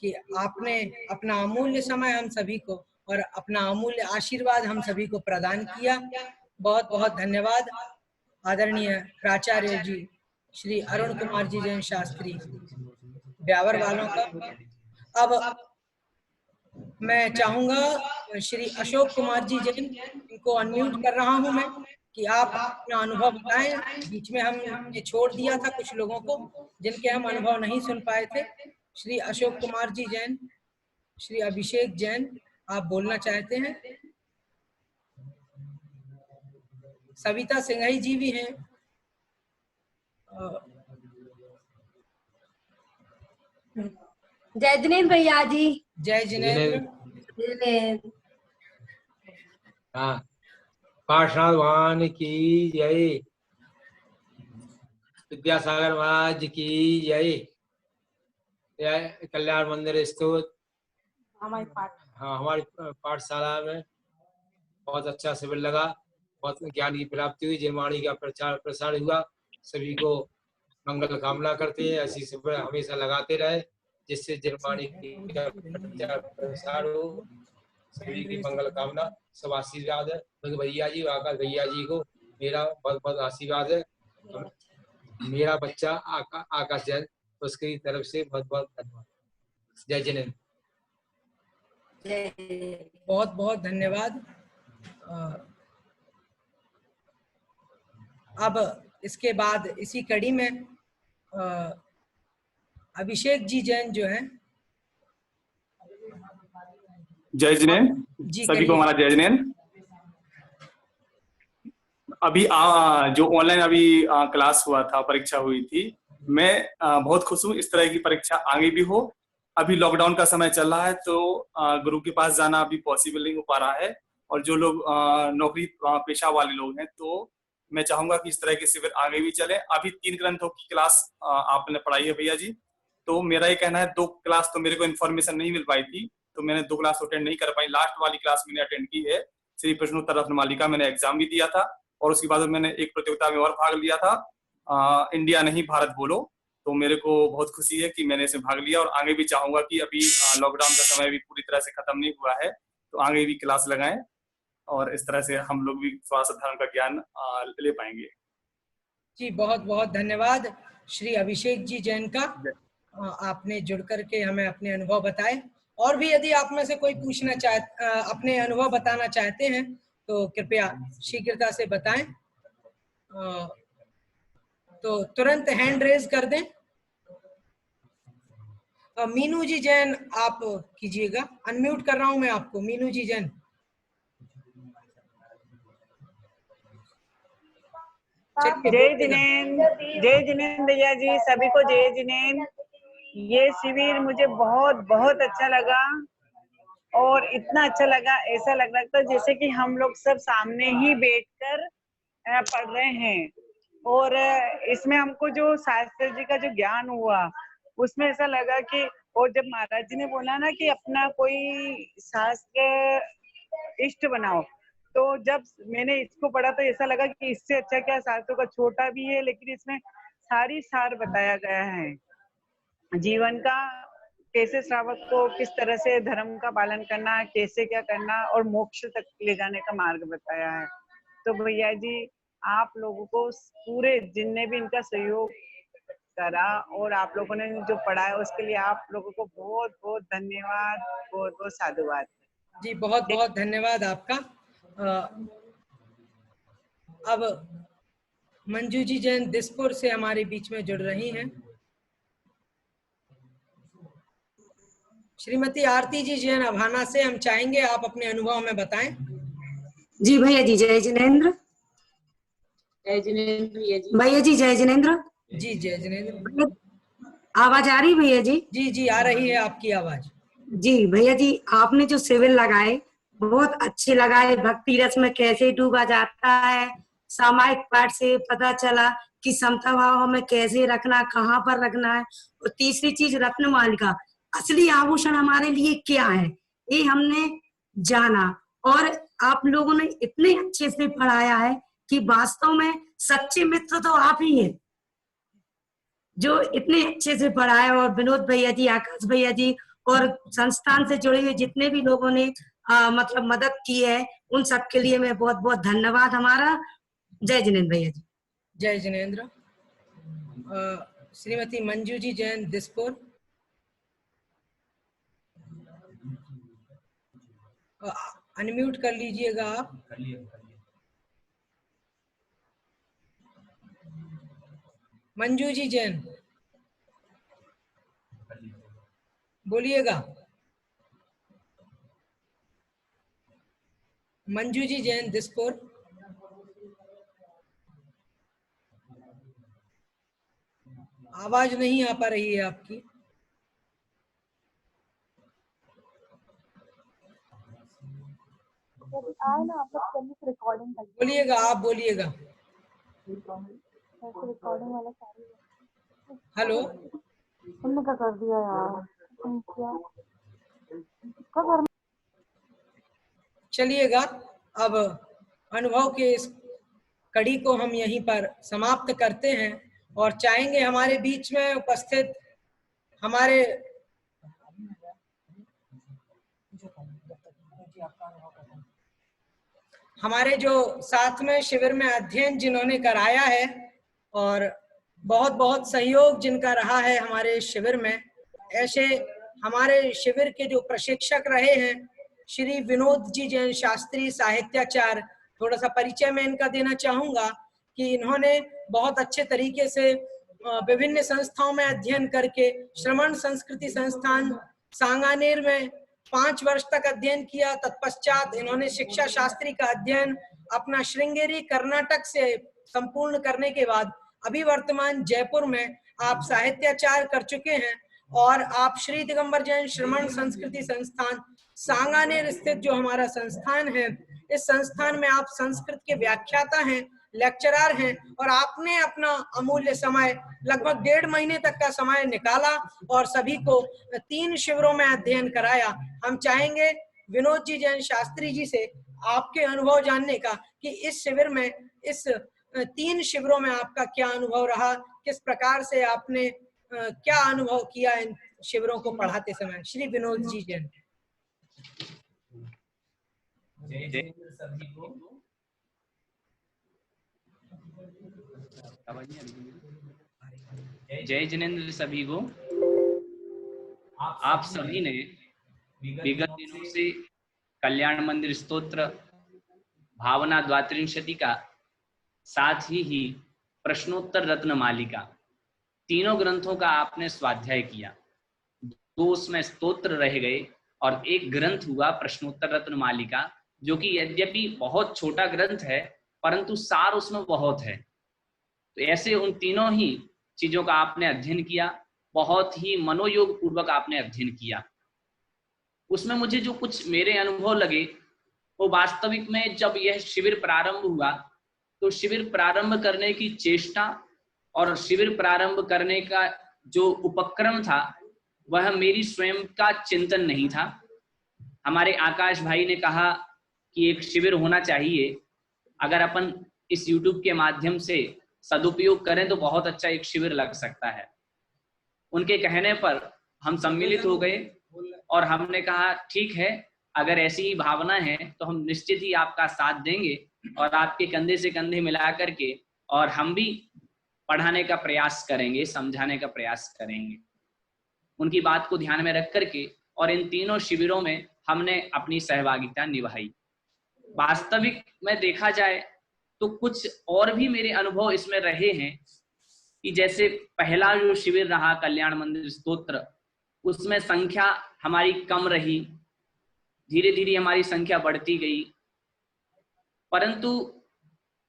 कि आपने अपना अमूल्य समय हम सभी को और अपना अमूल्य आशीर्वाद हम सभी को प्रदान किया। बहुत बहुत धन्यवाद आदरणीय प्राचार्य जी श्री अरुण कुमार जी जैन शास्त्री ब्यावर वालों का। अब मैं चाहूंगा श्री अशोक कुमार जी जैन, इनको अनम्यूट कर रहा हूं मैं कि आप अपना अनुभव बताएं। बीच में हमने छोड़ दिया था कुछ लोगों को जिनके हम अनुभव नहीं सुन पाए थे। श्री अशोक कुमार जी जैन, श्री अभिषेक जैन, आप बोलना चाहते हैं? सविता सिंघई जी भी हैं। जय जिनेंद्र भैया जी। जय जिनेंद्र। हाँ, पार्षद भगवान की जय, विद्यासागर महाराज की जय, कल्याण मंदिर स्थित हमारी पाठशाला में बहुत अच्छा शिविर लगा, बहुत ज्ञान की प्राप्ति हुई, जिनवाणी का प्रचार प्रसार हुआ। सभी को मंगल कामना करते हैं, ऐसी शिविर हमेशा लगाते रहे जिससे जिनवाणी का प्रचार प्रसार हो। सभी की मंगल कामना, सब आशीर्वाद है भैया जी, आकाश भैया जी को मेरा बहुत बहुत आशीर्वाद है। मेरा बच्चा आकाश जैन, उसकी तरफ से बहुत बहुत धन्यवाद। जय जिनेंद्र। बहुत बहुत धन्यवाद। अब इसके बाद इसी कड़ी में अभिषेक जी जैन जो है। जय जिनेंद्र, सभी को हमारा जय जिनेंद्र। अभी जो ऑनलाइन अभी क्लास हुआ था, परीक्षा हुई थी, मैं बहुत खुश हूँ। इस तरह की परीक्षा आगे भी हो। अभी लॉकडाउन का समय चल रहा है तो गुरु के पास जाना अभी पॉसिबल नहीं हो पा रहा है, और जो लोग नौकरी पेशा वाले लोग हैं तो मैं चाहूंगा कि इस तरह के शिविर आगे भी चले। अभी 3 ग्रंथों की क्लास आपने पढ़ाई है भैया जी, तो मेरा ये कहना है 2 क्लास तो मेरे को इन्फॉर्मेशन नहीं मिल पाई थी, तो मैंने 2 क्लास अटेंड नहीं कर पाई। लास्ट वाली क्लास मैंने अटेंड की है, श्री प्रश्नोत्तर रत्नमालिका। मैंने एग्जाम भी दिया था और उसके बाद मैंने एक प्रतियोगिता में और भाग लिया था, इंडिया नहीं भारत बोलो। तो मेरे को बहुत खुशी है कि मैंने इसमें भाग लिया, और आगे भी चाहूंगा कि अभी लॉकडाउन का समय भी पूरी तरह से खत्म नहीं हुआ है तो आगे भी क्लास लगाएं, और इस तरह से हम लोग भी थोड़ा सा धर्म का ज्ञान ले पाएंगे। जी बहुत बहुत धन्यवाद श्री अभिषेक जी जैन का, आपने जुड़ करके हमें अपने अनुभव बताए। और भी यदि आप में से कोई पूछना अपने अनुभव बताना चाहते हैं तो कृपया शीघ्रता से बताएं, तो तुरंत हैंड रेज कर दें। मीनू जी जैन आप कीजिएगा, अनम्यूट कर रहा हूं मैं आपको। मीनू जी जैन। जय जिनेंद्र भैया जी, सभी को जय जिनेंद्र। ये शिविर मुझे बहुत बहुत अच्छा लगा, और इतना अच्छा लगा, ऐसा लग रहा था जैसे कि हम लोग सब सामने ही बैठकर पढ़ रहे हैं। और इसमें हमको जो शास्त्री जी का जो ज्ञान हुआ उसमें ऐसा लगा कि, और जब महाराज जी ने बोला ना कि अपना कोई शास्त्र इष्ट बनाओ, तो जब मैंने इसको पढ़ा तो ऐसा लगा कि इससे अच्छा क्या शास्त्रों का, छोटा भी है लेकिन इसमें सारी सार बताया गया है। जीवन का कैसे श्रावक को किस तरह से धर्म का पालन करना, कैसे क्या करना, और मोक्ष तक ले जाने का मार्ग बताया है। तो भैया जी आप लोगों को पूरे जिनने भी इनका सहयोग करा और आप लोगों ने जो पढ़ाया उसके लिए आप लोगों को बहुत बहुत धन्यवाद, बहुत बहुत साधुवाद। जी बहुत बहुत धन्यवाद आपका। अब मंजू जी जैन दिसपुर से हमारे बीच में जुड़ रही हैं। श्रीमती आरती जी जैन अभाना से हम चाहेंगे आप अपने अनुभव में बताएं। जी भैया जी जय जिनेंद्र। जय जिनेंद्र भैया जी जय जिनेंद्र। जी जय जिनेंद्र। आवाज आ रही भैया जी? जी जी आ रही है आपकी आवाज। जी भैया जी आपने जो शिविर लगाए बहुत अच्छे लगाए। भक्ति रस में कैसे डूबा जाता है, सामायिक पाठ से पता चला कि समता भाव हमें कैसे रखना, कहाँ पर रखना है। और तीसरी चीज रत्नमालिका, असली आभूषण हमारे लिए क्या है ये हमने जाना। और आप लोगों ने इतने अच्छे से पढ़ाया है कि वास्तव में सच्चे मित्र तो आप ही हैं, जो इतने अच्छे से पढ़ाया। और विनोद भैया जी, आकाश भैया जी और संस्थान से जुड़े हुए जितने भी लोगों ने मतलब मदद की है, उन सबके लिए मैं बहुत बहुत धन्यवाद हमारा। जय जिनेंद्र भैया जी। जय जिनेंद्र। श्रीमती मंजू जी जैन दिसपुर, अनम्यूट कर लीजिएगा आप। मंजू जी जैन बोलिएगा। मंजू जी जैन दिसपुर, आवाज नहीं आ पा रही है आपकी। आए ना आप लोग रिकॉर्डिंग बोलिएगा, आप बोलिएगा। रिकॉर्डिंग वाला सारी हेलो, तुमने क्या कर दिया यार? क्या चलिएगा अब अनुभव के इस कड़ी को हम यहीं पर समाप्त करते हैं और चाहेंगे हमारे बीच में उपस्थित हमारे जो साथ में शिविर में अध्ययन जिन्होंने कराया है और बहुत बहुत सहयोग जिनका रहा है हमारे शिविर में, ऐसे हमारे शिविर के जो प्रशिक्षक रहे हैं श्री विनोद जी जैन शास्त्री साहित्याचार्य, थोड़ा सा परिचय मैं इनका देना चाहूंगा कि इन्होंने बहुत अच्छे तरीके से विभिन्न संस्थाओं में अध्ययन करके श्रमण संस्कृति संस्थान सांगानेर में 5 वर्ष तक अध्ययन किया। तत्पश्चात इन्होंने शिक्षा शास्त्री का अध्ययन अपना श्रृंगेरी कर्नाटक से संपूर्ण करने के बाद अभी वर्तमान जयपुर में आप साहित्याचार्य कर चुके हैं और आप श्री दिगंबर जैन श्रमण संस्कृति संस्थान सांगानेर स्थित जो हमारा संस्थान है, इस संस्थान में आप संस्कृत के व्याख्याता हैं, लेक्चरर हैं और आपने अपना अमूल्य समय लगभग 1.5 महीने तक का समय निकाला और सभी को 3 शिविरों में अध्ययन कराया। हम चाहेंगे विनोद जी जैन शास्त्री जी से आपके अनुभव जानने का कि इस शिविर में, इस 3 शिविरों में आपका क्या अनुभव रहा, किस प्रकार से आपने क्या अनुभव किया इन शिविरों को पढ़ाते समय। श्री विनोद जी जैन। जय जिनेंद्र सभी को। आप सभी ने विगत दिनों से कल्याण मंदिर स्तोत्र, भावना द्वात्रिंशति का, साथ ही प्रश्नोत्तर रत्न मालिका, तीनों ग्रंथों का आपने स्वाध्याय किया। 2 उसमें स्तोत्र रह गए और एक ग्रंथ हुआ प्रश्नोत्तर रत्न मालिका, जो कि यद्यपि बहुत छोटा ग्रंथ है परंतु सार उसमें बहुत है। तो ऐसे उन तीनों ही चीजों का आपने अध्ययन किया, बहुत ही मनोयोग पूर्वक आपने अध्ययन किया। उसमें मुझे जो कुछ मेरे अनुभव लगे वो वास्तविक में जब यह शिविर प्रारंभ हुआ तो शिविर प्रारंभ करने की चेष्टा और शिविर प्रारंभ करने का जो उपक्रम था वह मेरी स्वयं का चिंतन नहीं था। हमारे आकाश भाई ने कहा कि एक शिविर होना चाहिए, अगर अपन इस YouTube के माध्यम से सदुपयोग करें तो बहुत अच्छा एक शिविर लग सकता है। उनके कहने पर हम सम्मिलित हो गए और हमने कहा ठीक है, अगर ऐसी ही भावना है तो हम निश्चित ही आपका साथ देंगे और आपके कंधे से कंधे मिला करके और हम भी पढ़ाने का प्रयास करेंगे, समझाने का प्रयास करेंगे। उनकी बात को ध्यान में रख करके और इन तीनों शिविरों में हमने अपनी सहभागिता निभाई। वास्तविक में देखा जाए तो कुछ और भी मेरे अनुभव इसमें रहे हैं कि जैसे पहला जो शिविर रहा कल्याण मंदिर स्तोत्र, उसमें संख्या हमारी कम रही, धीरे धीरे हमारी संख्या बढ़ती गई। परंतु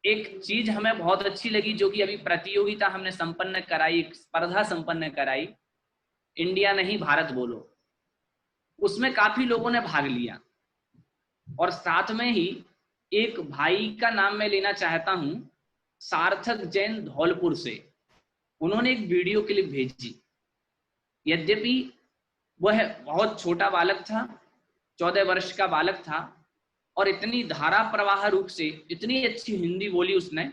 एक चीज हमें बहुत अच्छी लगी जो कि अभी प्रतियोगिता हमने संपन्न कराई, स्पर्धा संपन्न कराई, इंडिया नहीं भारत बोलो, उसमें काफी लोगों ने भाग लिया। और साथ में ही एक भाई का नाम मैं लेना चाहता हूं, सार्थक जैन धौलपुर से। उन्होंने एक वीडियो क्लिप भेजी। यद्यपि वह बहुत छोटा बालक था, 14 वर्ष का बालक था और इतनी धारा प्रवाह रूप से इतनी अच्छी हिंदी बोली उसने,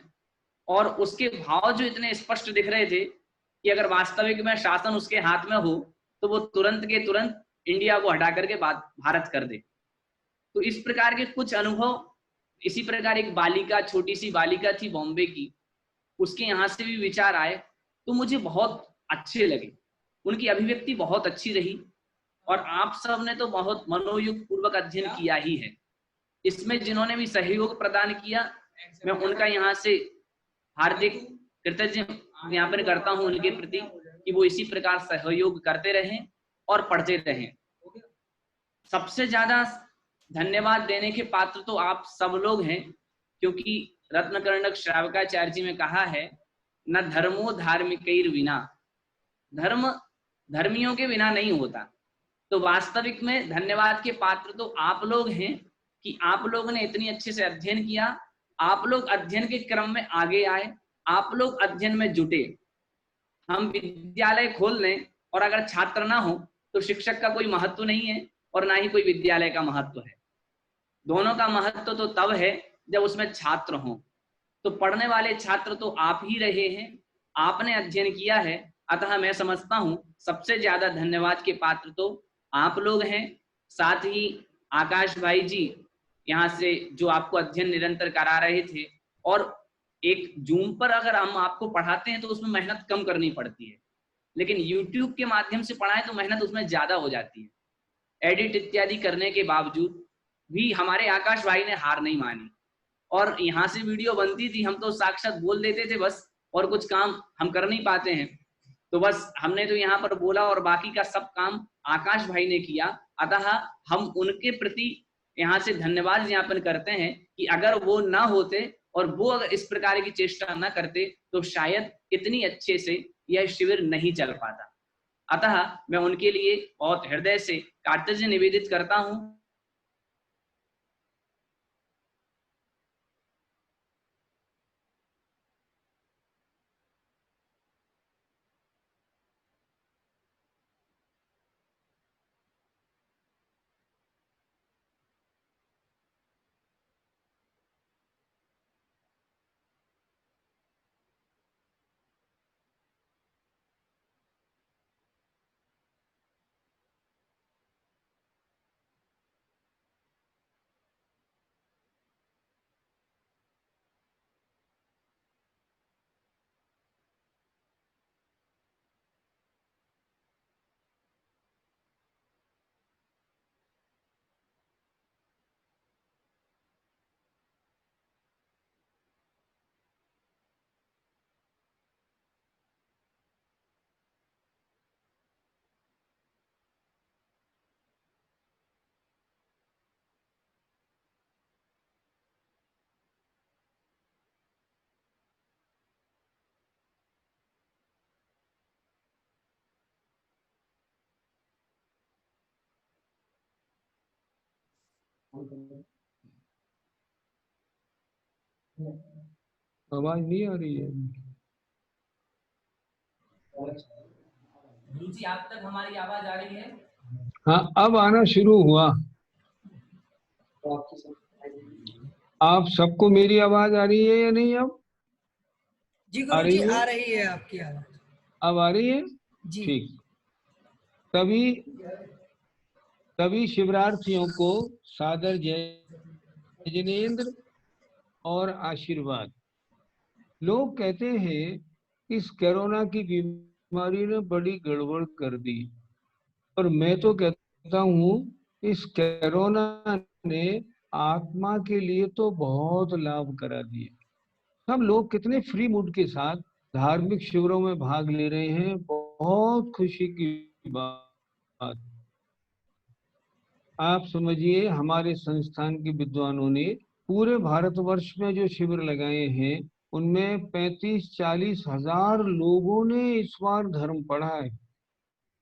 और उसके भाव जो इतने स्पष्ट दिख रहे थे कि अगर वास्तविक में शासन उसके हाथ में हो तो वो तुरंत के तुरंत इंडिया को हटा करके भारत कर दे। तो इस प्रकार के कुछ अनुभव, इसी प्रकार एक बालिका, छोटी सी बालिका थी बॉम्बे की, उसके यहाँ से भी विचार आए तो मुझे बहुत अच्छे लगे। उनकी अभिव्यक्ति बहुत अच्छी रही और आप सब ने तो बहुत मनोयुक्त पूर्वक अध्ययन किया ही है। इसमें जिन्होंने भी सहयोग प्रदान किया, मैं उनका यहाँ से हार्दिक कृतज्ञ ज्ञापन करता हूँ उनके प्रति कि वो इसी प्रकार सहयोग करते रहें और पढ़ते रहें। सबसे ज्यादा धन्यवाद देने के पात्र तो आप सब लोग हैं, क्योंकि रत्नकर्णक श्रावकाचार्य जी में कहा है, न धर्मो धार्मिकैर विना, धर्म धर्मियों के बिना नहीं होता। तो वास्तविक में धन्यवाद के पात्र तो आप लोग हैं कि आप लोगों ने इतनी अच्छे से अध्ययन किया, आप लोग अध्ययन के क्रम में आगे आए, आप लोग अध्ययन में जुटे। हम विद्यालय खोल लें और अगर छात्र ना हो तो शिक्षक का कोई महत्व नहीं है और ना ही कोई विद्यालय का महत्व है। दोनों का महत्व तो तब है जब उसमें छात्र हों। तो पढ़ने वाले छात्र तो आप ही रहे हैं, आपने अध्ययन किया है, अतः मैं समझता हूं सबसे ज्यादा धन्यवाद के पात्र तो आप लोग हैं। साथ ही आकाश भाई जी यहाँ से जो आपको अध्ययन निरंतर करा रहे थे, और एक जूम पर अगर हम आपको पढ़ाते हैं तो उसमें मेहनत कम करनी पड़ती है, लेकिन यूट्यूब के माध्यम से पढ़ाएं तो मेहनत उसमें ज्यादा हो जाती है। एडिट इत्यादि करने के बावजूद भी हमारे आकाश भाई ने हार नहीं मानी और यहाँ से वीडियो बनती थी, हम तो साक्षात बोल देते थे बस, और कुछ काम हम कर नहीं पाते हैं, तो बस हमने तो यहाँ पर बोला और बाकी का सब काम आकाश भाई ने किया। अतः हम उनके प्रति यहाँ से धन्यवाद ज्ञापन करते हैं कि अगर वो ना होते और वो अगर इस प्रकार की चेष्टा न करते तो शायद इतनी अच्छे से यह शिविर नहीं चल पाता। अतः मैं उनके लिए बहुत हृदय से कृतज्ञता निवेदित करता हूँ। आवाज नहीं आ रही है। गुरु जी आप तक हमारी आवाज आ रही है? हाँ, अब आना शुरू हुआ। आप सबको मेरी आवाज आ रही है या नहीं? अब जी गुरु जी आ रही है आपकी आवाज। अब आ रही है जी। ठीक। तभी शिवरार्थियों को सादर जय जिनेंद्र और आशीर्वाद। लोग कहते हैं इस कोरोना की बीमारी ने बड़ी गड़बड़ कर दी, और मैं तो कहता हूँ इस कोरोना ने आत्मा के लिए तो बहुत लाभ करा दिया। सब लोग कितने फ्री मूड के साथ धार्मिक शिविरों में भाग ले रहे हैं, बहुत खुशी की बात। आप समझिए, हमारे संस्थान के विद्वानों ने पूरे भारतवर्ष में जो शिविर लगाए हैं उनमें 35-40 हजार लोगों ने इस बार धर्म पढ़ा है,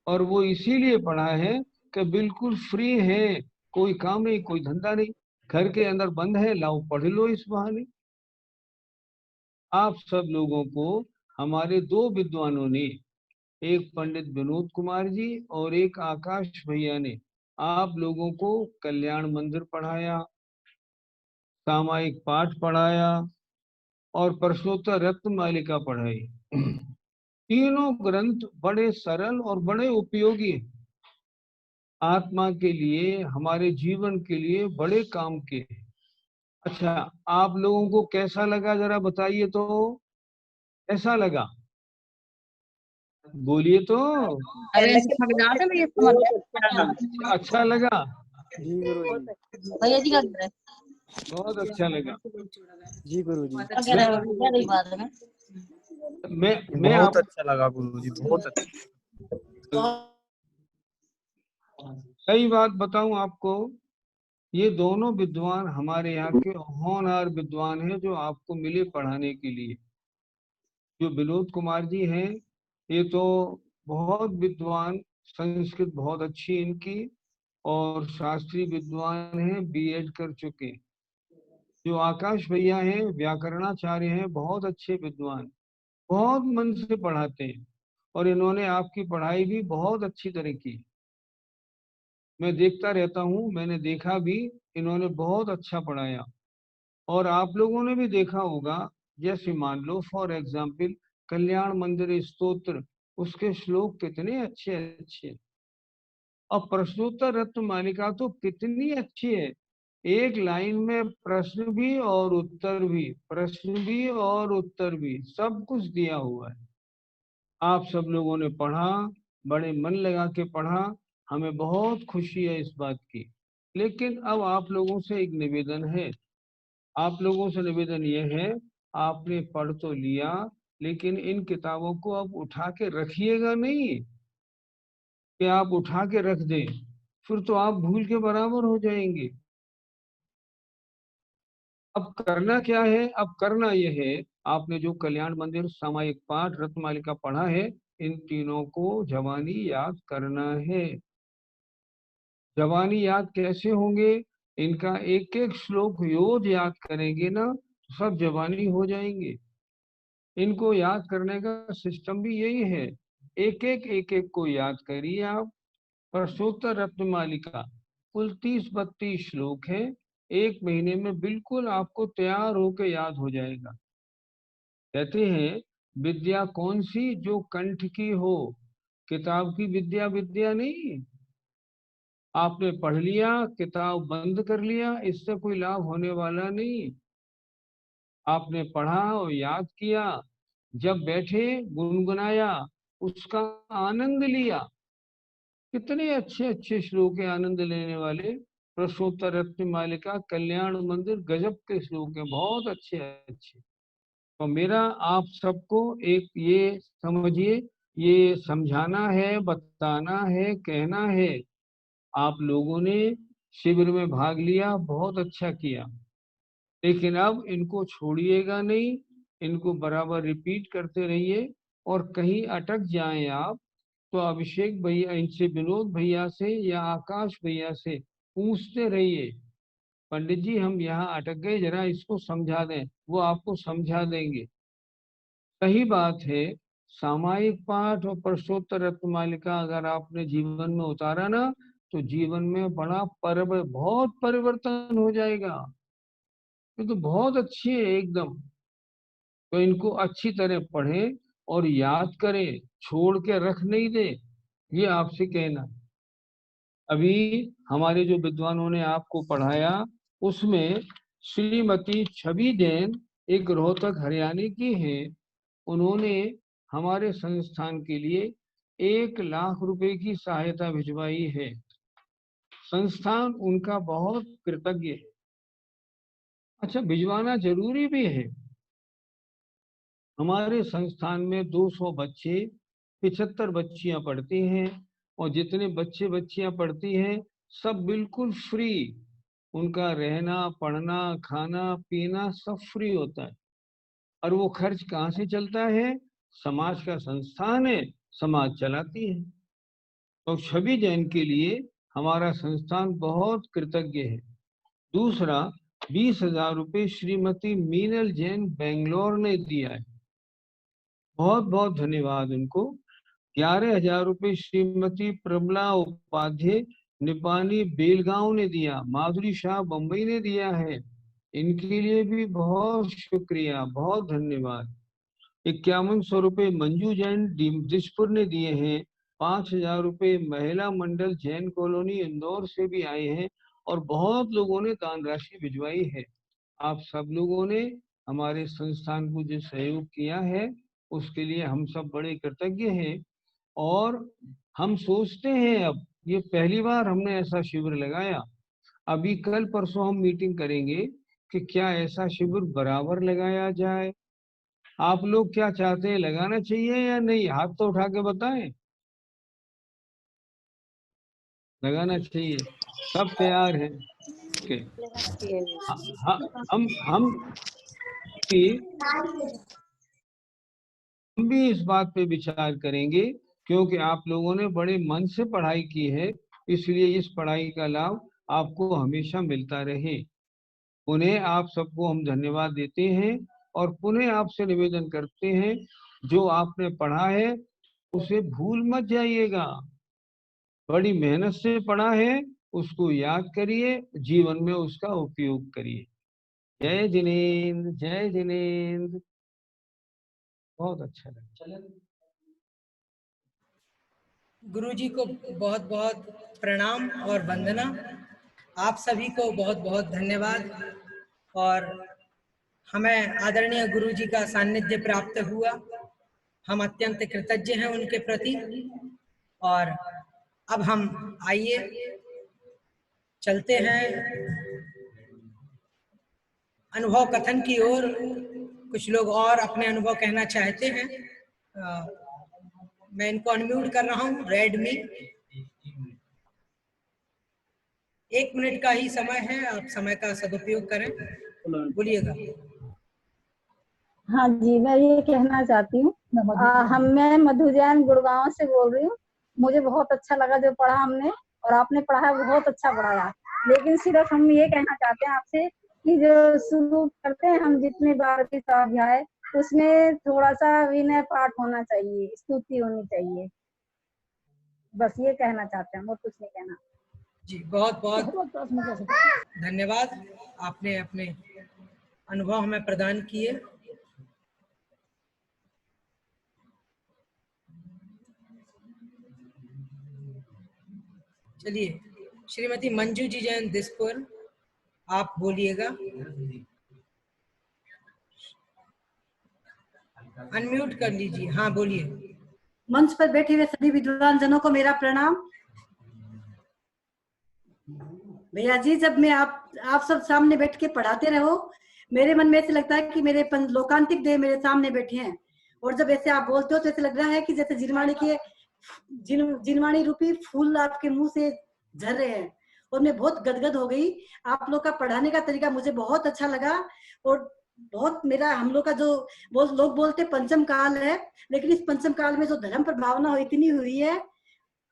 और वो इसीलिए पढ़ा है कि बिल्कुल फ्री है, कोई काम नहीं, कोई धंधा नहीं, घर के अंदर बंद है, लाओ पढ़ लो इस बहाने। आप सब लोगों को हमारे 2 विद्वानों ने, एक पंडित विनोद कुमार जी और एक आकाश भैया ने, आप लोगों को कल्याण मंदिर पढ़ाया, सामायिक पाठ पढ़ाया और प्रश्नोत्तर रत्न मालिका पढ़ाई। तीनों ग्रंथ बड़े सरल और बड़े उपयोगी हैं। आत्मा के लिए, हमारे जीवन के लिए बड़े काम के। अच्छा, आप लोगों को कैसा लगा जरा बताइए तो, कैसा लगा? बोलिए तो। अरे समझाने में ये समझ अच्छा लगा? भैया जी का बहुत अच्छा लगा जी गुरु जी। मैं बहुत अच्छा लगा गुरु जी, बहुत अच्छा। सही बात बताऊं आपको, ये दोनों विद्वान हमारे यहाँ के होनहार विद्वान हैं जो आपको मिले पढ़ाने के लिए। जो विनोद कुमार जी हैं, ये तो बहुत विद्वान, संस्कृत बहुत अच्छी इनकी, और शास्त्रीय विद्वान हैं, बीएड कर चुके। जो आकाश भैया हैं, व्याकरणाचार्य हैं, बहुत अच्छे विद्वान, बहुत मन से पढ़ाते हैं, और इन्होंने आपकी पढ़ाई भी बहुत अच्छी तरह की। मैं देखता रहता हूँ, मैंने देखा भी, इन्होंने बहुत अच्छा पढ़ाया। और आप लोगों ने भी देखा होगा, जैसे मान लो फॉर एग्जाम्पल कल्याण मंदिर स्तोत्र, उसके श्लोक कितने अच्छे अच्छे। और प्रश्नोत्तर रत्न मालिका तो कितनी अच्छी है, एक लाइन में प्रश्न भी और उत्तर भी, प्रश्न भी और उत्तर भी, सब कुछ दिया हुआ है। आप सब लोगों ने पढ़ा, बड़े मन लगा के पढ़ा, हमें बहुत खुशी है इस बात की। लेकिन अब आप लोगों से एक निवेदन है, आप लोगों से निवेदन यह है, आपने पढ़ तो लिया, लेकिन इन किताबों को अब उठा के रखिएगा नहीं कि आप उठा के रख दें, फिर तो आप भूल के बराबर हो जाएंगे। अब करना क्या है? अब करना यह है, आपने जो कल्याण मंदिर सामायिक पाठ रत्नमालिका पढ़ा है, इन तीनों को जवानी याद करना है। जवानी याद कैसे होंगे? इनका एक एक श्लोक रोज याद करेंगे ना, तो सब जवानी हो जाएंगे। इनको याद करने का सिस्टम भी यही है, एक एक को याद करिए आप। प्रश्नोत्तर रत्नमालिका कुल 30-32 श्लोक है, एक महीने में बिल्कुल आपको तैयार होकर याद हो जाएगा। कहते हैं विद्या कौन सी? जो कंठ की हो। किताब की विद्या विद्या नहीं। आपने पढ़ लिया, किताब बंद कर लिया, इससे कोई लाभ होने वाला नहीं। आपने पढ़ा और याद किया, जब बैठे गुनगुनाया, उसका आनंद लिया। कितने अच्छे अच्छे श्लोक है आनंद लेने वाले। प्रश्नोत्तर रत्नमालिका कल्याण मंदिर गजब के श्लोक है, बहुत अच्छे अच्छे। तो मेरा आप सबको एक ये समझिए, ये समझाना है, बताना है, कहना है। आप लोगों ने शिविर में भाग लिया, बहुत अच्छा किया, लेकिन अब इनको छोड़िएगा नहीं, इनको बराबर रिपीट करते रहिए। और कहीं अटक जाएं आप तो अभिषेक भैया, इनसे, विनोद भैया से या आकाश भैया से पूछते रहिए, पंडित जी हम यहाँ अटक गए, जरा इसको समझा दें, वो आपको समझा देंगे। सही बात है, सामायिक पाठ और प्रश्नोत्तर रत्नमालिका अगर आपने जीवन में उतारा ना, तो जीवन में बड़ा बहुत परिवर्तन हो जाएगा। ये तो बहुत अच्छी है एकदम। तो इनको अच्छी तरह पढ़ें और याद करें, छोड़ के रख नहीं दे, ये आपसे कहना। अभी हमारे जो विद्वानों ने आपको पढ़ाया, उसमें श्रीमती छवि जैन, एक रोहतक हरियाणा की हैं, उन्होंने हमारे संस्थान के लिए 1 लाख रुपए की सहायता भिजवाई है। संस्थान उनका बहुत कृतज्ञ है। अच्छा, भिजवाना जरूरी भी है। हमारे संस्थान में 200 बच्चे, 75 बच्चियां पढ़ती हैं, और जितने बच्चे बच्चियां पढ़ती हैं सब बिल्कुल फ्री। उनका रहना, पढ़ना, खाना पीना सब फ्री होता है। और वो खर्च कहाँ से चलता है? समाज का संस्थान है, समाज चलाती है। तो छवि जैन के लिए हमारा संस्थान बहुत कृतज्ञ है। दूसरा, 20,000 रुपये श्रीमती मीनल जैन बेंगलोर ने दिया है, बहुत बहुत धन्यवाद उनको। 11,000 रुपये श्रीमती प्रमला उपाध्याय निपानी बेलगांव ने दिया, माधुरी शाह बम्बई ने दिया है, इनके लिए भी बहुत शुक्रिया, बहुत धन्यवाद। 5100 रुपये मंजू जैन दिसपुर ने दिए हैं। 5000 रुपये महिला मंडल जैन कॉलोनी इंदौर से भी आए हैं और बहुत लोगों ने दान राशि भिजवाई है। आप सब लोगों ने हमारे संस्थान को जो सहयोग किया है उसके लिए हम सब बड़े कृतज्ञ हैं। और हम सोचते हैं, अब ये पहली बार हमने ऐसा शिविर लगाया। अभी कल परसों हम मीटिंग करेंगे कि क्या ऐसा शिविर बराबर लगाया जाए। आप लोग क्या चाहते हैं, लगाना चाहिए या नहीं? हाथ तो उठा के बताएं। लगाना चाहिए, सब तैयार हैं। ओके, हम भी इस बात पे विचार करेंगे, क्योंकि आप लोगों ने बड़े मन से पढ़ाई की है, इसलिए इस पढ़ाई का लाभ आपको हमेशा मिलता रहे। उन्हें आप सबको हम धन्यवाद देते हैं और पुनः आपसे निवेदन करते हैं, जो आपने पढ़ा है उसे भूल मत जाइएगा। बड़ी मेहनत से पढ़ा है, उसको याद करिए, जीवन में उसका उपयोग करिए। जय जिनेंद्र, जय जिनेंद्र। बहुत अच्छा लगा। गुरुजी को बहुत बहुत प्रणाम और वंदना। आप सभी को बहुत बहुत धन्यवाद। और हमें आदरणीय गुरुजी का सानिध्य प्राप्त हुआ, हम अत्यंत कृतज्ञ हैं उनके प्रति। और अब हम आइए चलते हैं अनुभव कथन की ओर। कुछ लोग और अपने अनुभव कहना चाहते हैं। मैं इनको अनम्यूट कर रहा हूँ। रेडमी 1 मिनट का ही समय है, आप समय का सदुपयोग करें। बोलिएगा। हाँ जी, मैं ये कहना चाहती हूँ, मैं मधु जैन गुड़गांव से बोल रही हूँ। मुझे बहुत अच्छा लगा जो पढ़ा हमने, और आपने पढ़ाया बहुत अच्छा पढ़ाया। लेकिन सिर्फ हम ये कहना चाहते हैं आपसे कि जो शुरू करते हैं हम जितने बार की स्वाध्याय, उसमें थोड़ा सा विनय पाठ होना चाहिए, स्तुति होनी चाहिए। बस ये कहना चाहते हैं, और कुछ नहीं कहना। जी बहुत बहुत धन्यवाद, आपने अपने अनुभव हमें प्रदान किए। चलिए, श्रीमती मंजू जी जैन दिसपुर, आप बोलिएगा। अनम्यूट कर लीजिए। हाँ बोलिए। मंच पर बैठे हुए सभी विद्वान जनों को मेरा प्रणाम। भैया जी, जब मैं आप सब सामने बैठ के पढ़ाते रहो, मेरे मन में ऐसे लगता है कि मेरे लोकांतिक देव मेरे सामने बैठे हैं। और जब ऐसे आप बोलते हो तो ऐसे लग रहा है कि जैसे जिनवाणी रूपी फूल आपके मुंह से झर रहे हैं। और मैं बहुत गदगद हो गई। आप लोग का पढ़ाने का तरीका मुझे बहुत अच्छा लगा। और बहुत मेरा हम लोग का जो लोग बोलते पंचम काल है, लेकिन इस पंचम काल में जो धर्म पर भावना हो इतनी हुई है,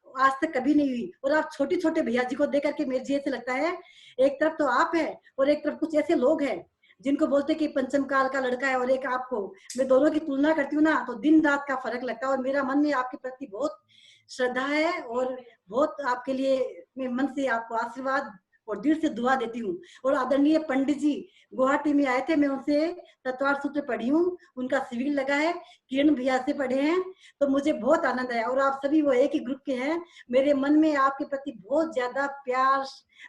आज तक कभी नहीं हुई। और आप छोटे छोटे भैया जी को देख करके मेरे जी ऐसे लगता है, एक तरफ तो आप है और एक तरफ कुछ ऐसे लोग हैं जिनको बोलते कि पंचम काल का लड़का है, और एक आपको। मैं दोनों की तुलना करती हूँ ना, तो दिन रात का फर्क लगता है। और मेरा मन में आपके प्रति बहुत श्रद्धा है और बहुत आपके लिए मैं मन से आपको आशीर्वाद और दिल से दुआ देती हूँ। और आदरणीय पंडित जी गुवाहाटी में आए थे, मैं उनसे तत्वार सूत्र पढ़ी हूँ, उनका शिविर लगा है, किरण भैया से पढ़े हैं, तो मुझे बहुत आनंद आया। और आप सभी वो एक ही ग्रुप के हैं। मेरे मन में आपके प्रति बहुत ज्यादा प्यार,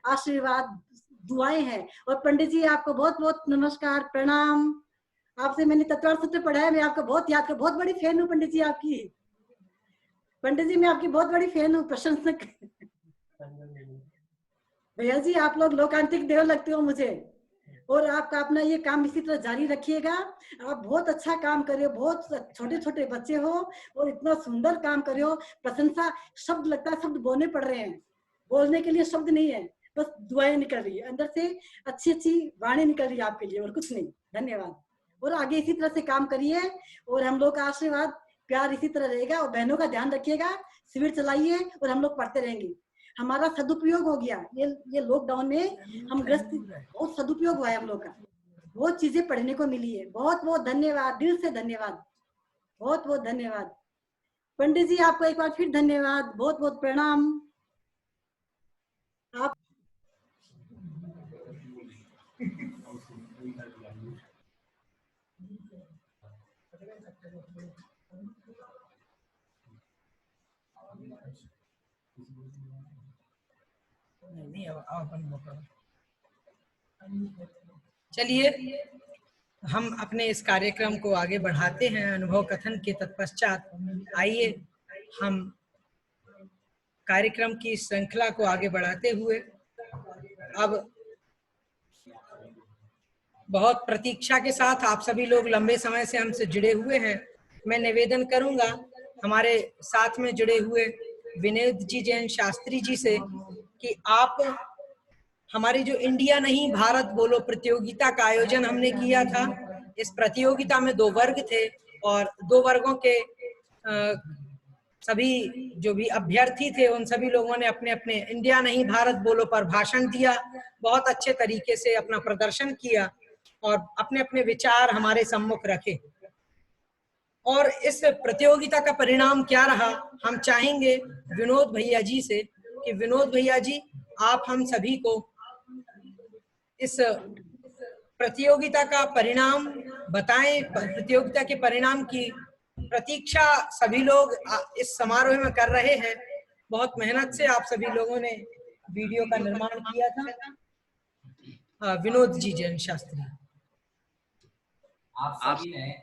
आशीर्वाद, दुआएं हैं। और पंडित जी आपको बहुत बहुत नमस्कार, प्रणाम। आपसे मैंने तत्वार सूत्र पढ़ा है, मैं आपको बहुत याद कर, बहुत बड़ी फैन हूँ पंडित जी आपकी। पंडित जी मैं आपकी बहुत बड़ी फैन हूँ, प्रशंसक। भैया जी आप लोग लोकांतिक देव लगते हो मुझे। और आपका अपना ये काम इसी तरह जारी रखिएगा। आप बहुत अच्छा काम कर रहे हो, बहुत छोटे छोटे बच्चे हो और इतना सुंदर काम कर रहे हो। प्रशंसा शब्द लगता है, शब्द बोलने पड़ रहे हैं, बोलने के लिए शब्द नहीं है, बस दुआएं निकल रही है अंदर से, अच्छी अच्छी वाणी निकल रही है आपके लिए, और कुछ नहीं। धन्यवाद। और आगे इसी तरह से काम करिए और हम लोग का आशीर्वाद प्यार इसी तरह रहेगा। और बहनों का ध्यान रखिएगा, शिविर चलाइए और हम लोग पढ़ते रहेंगे। हमारा सदुपयोग हो गया ये लॉकडाउन में, हम ग्रस्त, बहुत सदुपयोग हुआ है हम लोग का, बहुत चीजें पढ़ने को मिली है। बहुत बहुत धन्यवाद, दिल से धन्यवाद, बहुत बहुत धन्यवाद। पंडित जी आपको एक बार फिर धन्यवाद, बहुत बहुत प्रणाम। आप नहीं अब अपन बोलो। चलिए हम अपने इस कार्यक्रम को आगे बढ़ाते हैं। अनुभव कथन के तत्पश्चात आइए हम कार्यक्रम की श्रृंखला को आगे बढ़ाते हुए अब बहुत प्रतीक्षा के साथ आप सभी लोग लंबे समय से हमसे जुड़े हुए हैं। मैं निवेदन करूंगा हमारे साथ में जुड़े हुए विनोद जी जैन शास्त्री जी से कि आप हमारी जो इंडिया नहीं भारत बोलो प्रतियोगिता का आयोजन हमने किया था। इस प्रतियोगिता में 2 वर्ग थे और 2 वर्गों के सभी जो भी अभ्यर्थी थे उन सभी लोगों ने अपने अपने इंडिया नहीं भारत बोलो पर भाषण दिया। बहुत अच्छे तरीके से अपना प्रदर्शन किया और अपने अपने विचार हमारे सम्मुख रखे। और इस प्रतियोगिता का परिणाम क्या रहा, हम चाहेंगे विनोद भैया जी से कि विनोद भैया जी आप हम सभी को इस प्रतियोगिता का परिणाम बताएं। प्रतियोगिता के परिणाम की प्रतीक्षा सभी लोग इस समारोह में कर रहे हैं। बहुत मेहनत से आप सभी लोगों ने वीडियो का निर्माण किया था। विनोद जी जैन शास्त्री, आप सभी ने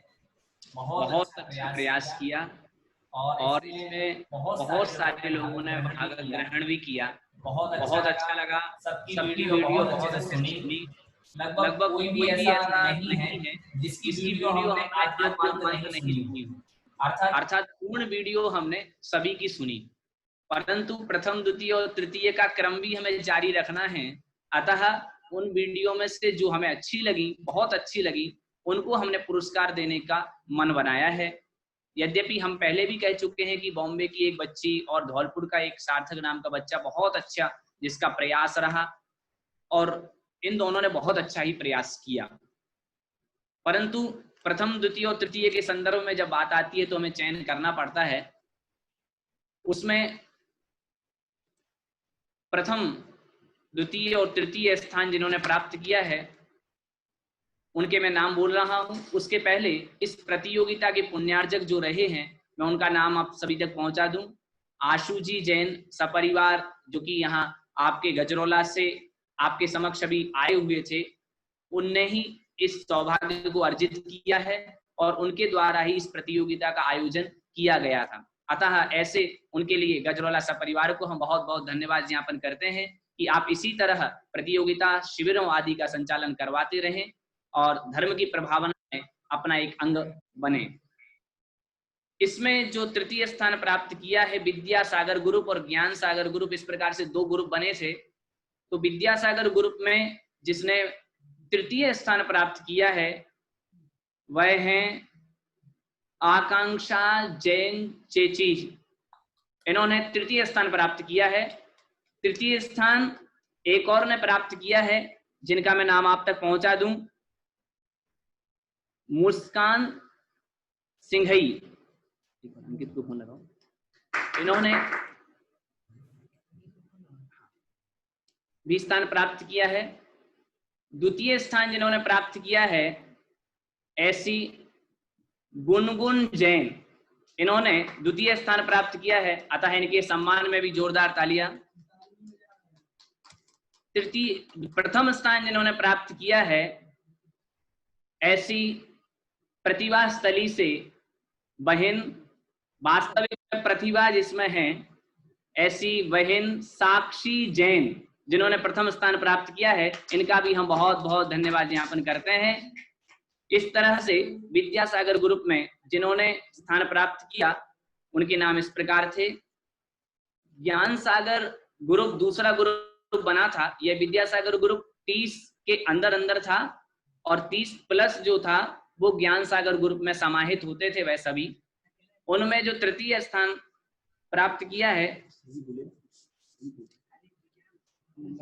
बहुत अच्छा प्रयास किया और इसमें बहुत सारे लोगों ने भाग ग्रहण भी किया। बहुत अच्छा लगा। सबकी वीडियो बहुत अच्छे से सुनी। लगभग कोई भी ऐसा नहीं है जिसकी वीडियो हमने आज तक नहीं सुनी। अर्थात पूर्ण वीडियो हमने सभी की सुनी, परंतु प्रथम द्वितीय और तृतीय का क्रम भी हमें जारी रखना है। अतः उन वीडियो में से जो हमें अच्छी लगी, बहुत अच्छी लगी, उनको हमने पुरस्कार देने का मन बनाया है। यद्यपि हम पहले भी कह चुके हैं कि बॉम्बे की एक बच्ची और धौलपुर का एक सार्थक नाम का बच्चा बहुत अच्छा जिसका प्रयास रहा और इन दोनों ने बहुत अच्छा ही प्रयास किया। परंतु प्रथम द्वितीय और तृतीय के संदर्भ में जब बात आती है तो हमें चयन करना पड़ता है। उसमें प्रथम द्वितीय और तृतीय स्थान जिन्होंने प्राप्त किया है उनके मैं नाम बोल रहा हूं। उसके पहले इस प्रतियोगिता के पुण्यार्जक जो रहे हैं मैं उनका नाम आप सभी तक पहुंचा दूं। आशु जी जैन सपरिवार, जो कि यहाँ आपके गजरौला से आपके समक्ष अभी आए हुए थे, उनने ही इस सौभाग्य को अर्जित किया है और उनके द्वारा ही इस प्रतियोगिता का आयोजन किया गया था। अतः ऐसे उनके लिए गजरौला सपरिवार को हम बहुत बहुत धन्यवाद ज्ञापन करते हैं कि आप इसी तरह प्रतियोगिता शिविरों आदि का संचालन करवाते रहें और धर्म की प्रभावना में अपना एक अंग बने। इसमें जो तृतीय स्थान प्राप्त किया है विद्यासागर ग्रुप और ज्ञान सागर ग्रुप, इस प्रकार से 2 ग्रुप बने थे। तो विद्यासागर ग्रुप में जिसने तृतीय स्थान प्राप्त किया है वह हैं आकांक्षा जैन चेची। इन्होंने तृतीय स्थान प्राप्त किया है। तृतीय स्थान एक और ने प्राप्त किया है जिनका मैं नाम आप तक पहुंचा दूं। मुस्कान सिंघई, इन्होंने भी स्थान प्राप्त किया है। द्वितीय स्थान जिन्होंने प्राप्त किया है ऐसी गुनगुन जैन, इन्होंने द्वितीय स्थान प्राप्त किया है। अतः इनके सम्मान में भी जोरदार तालियां। प्रथम स्थान जिन्होंने प्राप्त किया है ऐसी प्रतिभा स्थली से बहन, वास्तविक में प्रतिभा जिसमें है, ऐसी बहन साक्षी जैन जिन्होंने प्रथम स्थान प्राप्त किया है, इनका भी हम बहुत बहुत धन्यवाद ज्ञापन करते हैं। इस तरह से विद्यासागर ग्रुप में जिन्होंने स्थान प्राप्त किया उनके नाम इस प्रकार थे। ज्ञान सागर ग्रुप दूसरा ग्रुप बना था। यह विद्यासागर ग्रुप 30 के अंदर था और 30 प्लस जो था वो ज्ञान सागर ग्रुप में समाहित होते थे। वह सभी उनमें जो तृतीय स्थान प्राप्त किया है,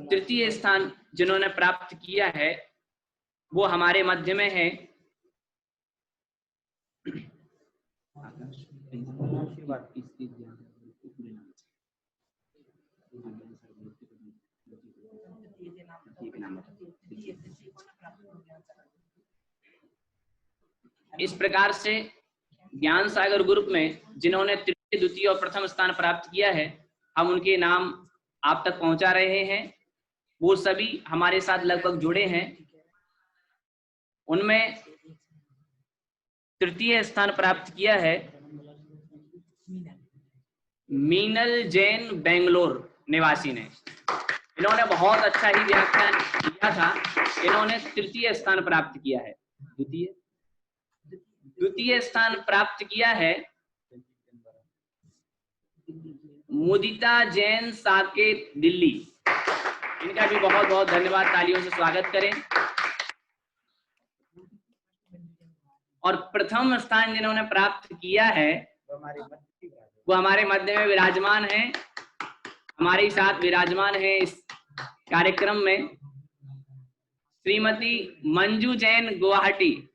तृतीय स्थान जिन्होंने प्राप्त किया है वो हमारे मध्य में है इस प्रकार से ज्ञान सागर ग्रुप में जिन्होंने तृतीय, द्वितीय और प्रथम स्थान प्राप्त किया है, हम उनके नाम आप तक पहुंचा रहे हैं। वो सभी हमारे साथ लगभग जुड़े हैं। उनमें तृतीय स्थान प्राप्त किया है मीनल जैन बेंगलोर निवासी ने। इन्होंने बहुत अच्छा ही व्याख्यान किया था। इन्होंने तृतीय स्थान प्राप्त किया है। द्वितीय स्थान प्राप्त किया है मुदिता जैन साकेत दिल्ली। इनका भी बहुत बहुत धन्यवाद, तालियों से स्वागत करें। और प्रथम स्थान जिन्होंने प्राप्त किया है वो हमारे मध्य में विराजमान है, हमारे साथ विराजमान है इस कार्यक्रम में, श्रीमती मंजू जैन गुवाहाटी।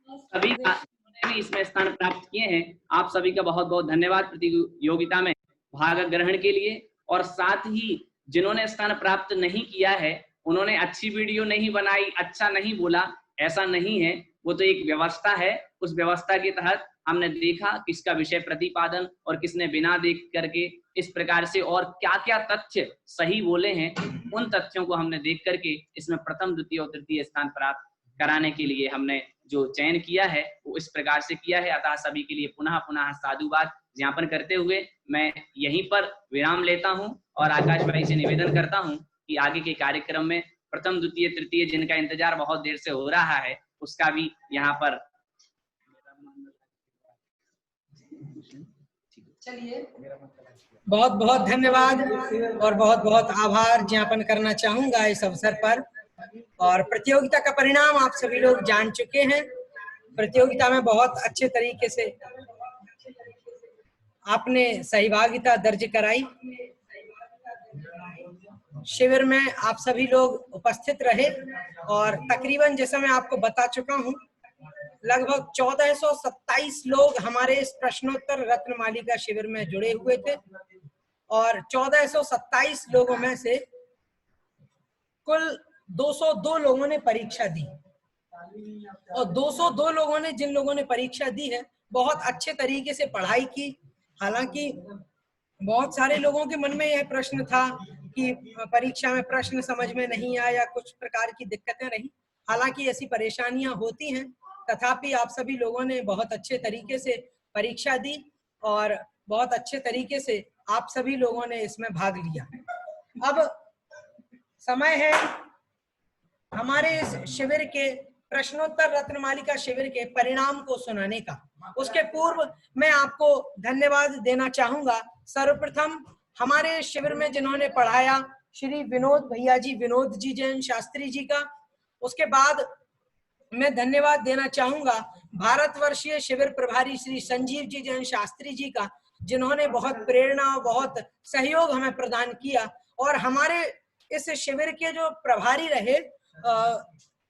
सभी का भी इसमें स्थान प्राप्त किए हैं। आप सभी का बहुत बहुत धन्यवाद प्रतियोगिता में भाग ग्रहण के लिए। और साथ ही जिन्होंने स्थान प्राप्त नहीं किया है उन्होंने अच्छी वीडियो नहीं बनाई, अच्छा नहीं बोला, ऐसा नहीं है। वो तो एक व्यवस्था है। उस व्यवस्था के तहत हमने देखा किसका विषय प्रतिपादन और किसने बिना देख करके इस प्रकार से और क्या क्या तथ्य सही बोले हैं, उन तथ्यों को हमने देख करके इसमें प्रथम, द्वितीय और तृतीय स्थान प्राप्त कराने के लिए हमने जो चयन किया है वो इस प्रकार से किया है। अतः सभी के लिए पुनः पुनः साधुवाद ज्ञापन करते हुए मैं यहीं पर विराम लेता हूं और आकाश भाई से निवेदन करता हूं कि आगे के कार्यक्रम में प्रथम, द्वितीय, तृतीय जिनका इंतजार बहुत देर से हो रहा है उसका भी यहाँ पर चलिए बहुत बहुत धन्यवाद और बहुत बहुत आभार ज्ञापन करना चाहूंगा इस अवसर पर। और प्रतियोगिता का परिणाम आप सभी लोग जान चुके हैं। प्रतियोगिता में बहुत अच्छे तरीके से आपने सहभागिता दर्ज कराई। शिविर में आप सभी लोग उपस्थित रहे और तकरीबन जैसा मैं आपको बता चुका हूं लगभग 1427 लोग हमारे इस प्रश्नोत्तर रत्न मालिका शिविर में जुड़े हुए थे और 1427 लोगों में से कुल 202 लोगों ने परीक्षा दी। और 202 लोगों ने, जिन लोगों ने परीक्षा दी है, बहुत अच्छे तरीके से पढ़ाई की। हालांकि बहुत सारे लोगों के मन में यह प्रश्न था कि परीक्षा में प्रश्न समझ में नहीं आया, कुछ प्रकार की दिक्कतें रही। हालांकि ऐसी परेशानियां होती हैं, तथापि आप सभी लोगों ने बहुत अच्छे तरीके से परीक्षा दी और बहुत अच्छे तरीके से आप सभी लोगों ने इसमें भाग लिया। अब समय है हमारे इस शिविर के प्रश्नोत्तर रत्न मालिका शिविर के परिणाम को सुनाने का। उसके पूर्व मैं आपको धन्यवाद देना चाहूंगा सर्वप्रथम हमारे शिविर में जिन्होंने पढ़ाया श्री विनोद भैया जी, विनोद जी जैन शास्त्री जी का। उसके बाद मैं धन्यवाद देना चाहूंगा भारतवर्षीय शिविर प्रभारी श्री संजीव जी जैन शास्त्री जी का, जिन्होंने बहुत प्रेरणा, बहुत सहयोग हमें प्रदान किया। और हमारे इस शिविर के जो प्रभारी रहे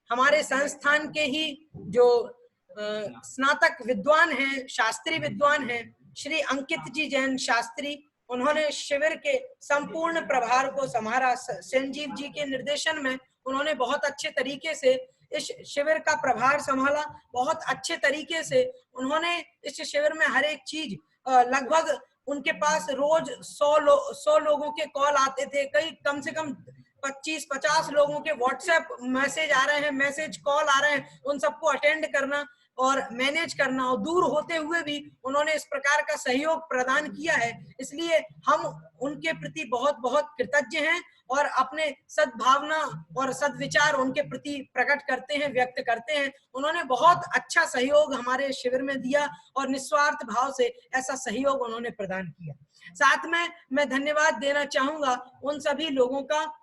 हमारे संस्थान के ही जो स्नातक विद्वान हैं, शास्त्री विद्वान हैं, श्री अंकित जी जैन शास्त्री, उन्होंने शिविर के संपूर्ण प्रभार को संभाला। संजीव जी के निर्देशन में उन्होंने बहुत अच्छे तरीके से इस शिविर का प्रभार संभाला। बहुत अच्छे तरीके से उन्होंने इस शिविर में हर एक चीज, लगभग उनके पास रोज 100 लोगों के कॉल आते थे, कई कम से कम 25-50 लोगों के व्हाट्सएप मैसेज आ रहे हैं, मैसेज कॉल आ रहे हैं, उन सबको अटेंड करना और मैनेज करना, और दूर होते हुए भी उन्होंने इस प्रकार का सहयोग प्रदान किया है। इसलिए हम उनके प्रति बहुत बहुत कृतज्ञ हैं और अपने सद्भावना और सद्विचार उनके प्रति प्रकट करते हैं, व्यक्त करते हैं। उन्होंने बहुत अच्छा सहयोग हमारे शिविर में दिया और निस्वार्थ भाव से ऐसा सहयोग उन्होंने प्रदान किया। साथ में मैं धन्यवाद देना चाहूंगा उन सभी लोगों का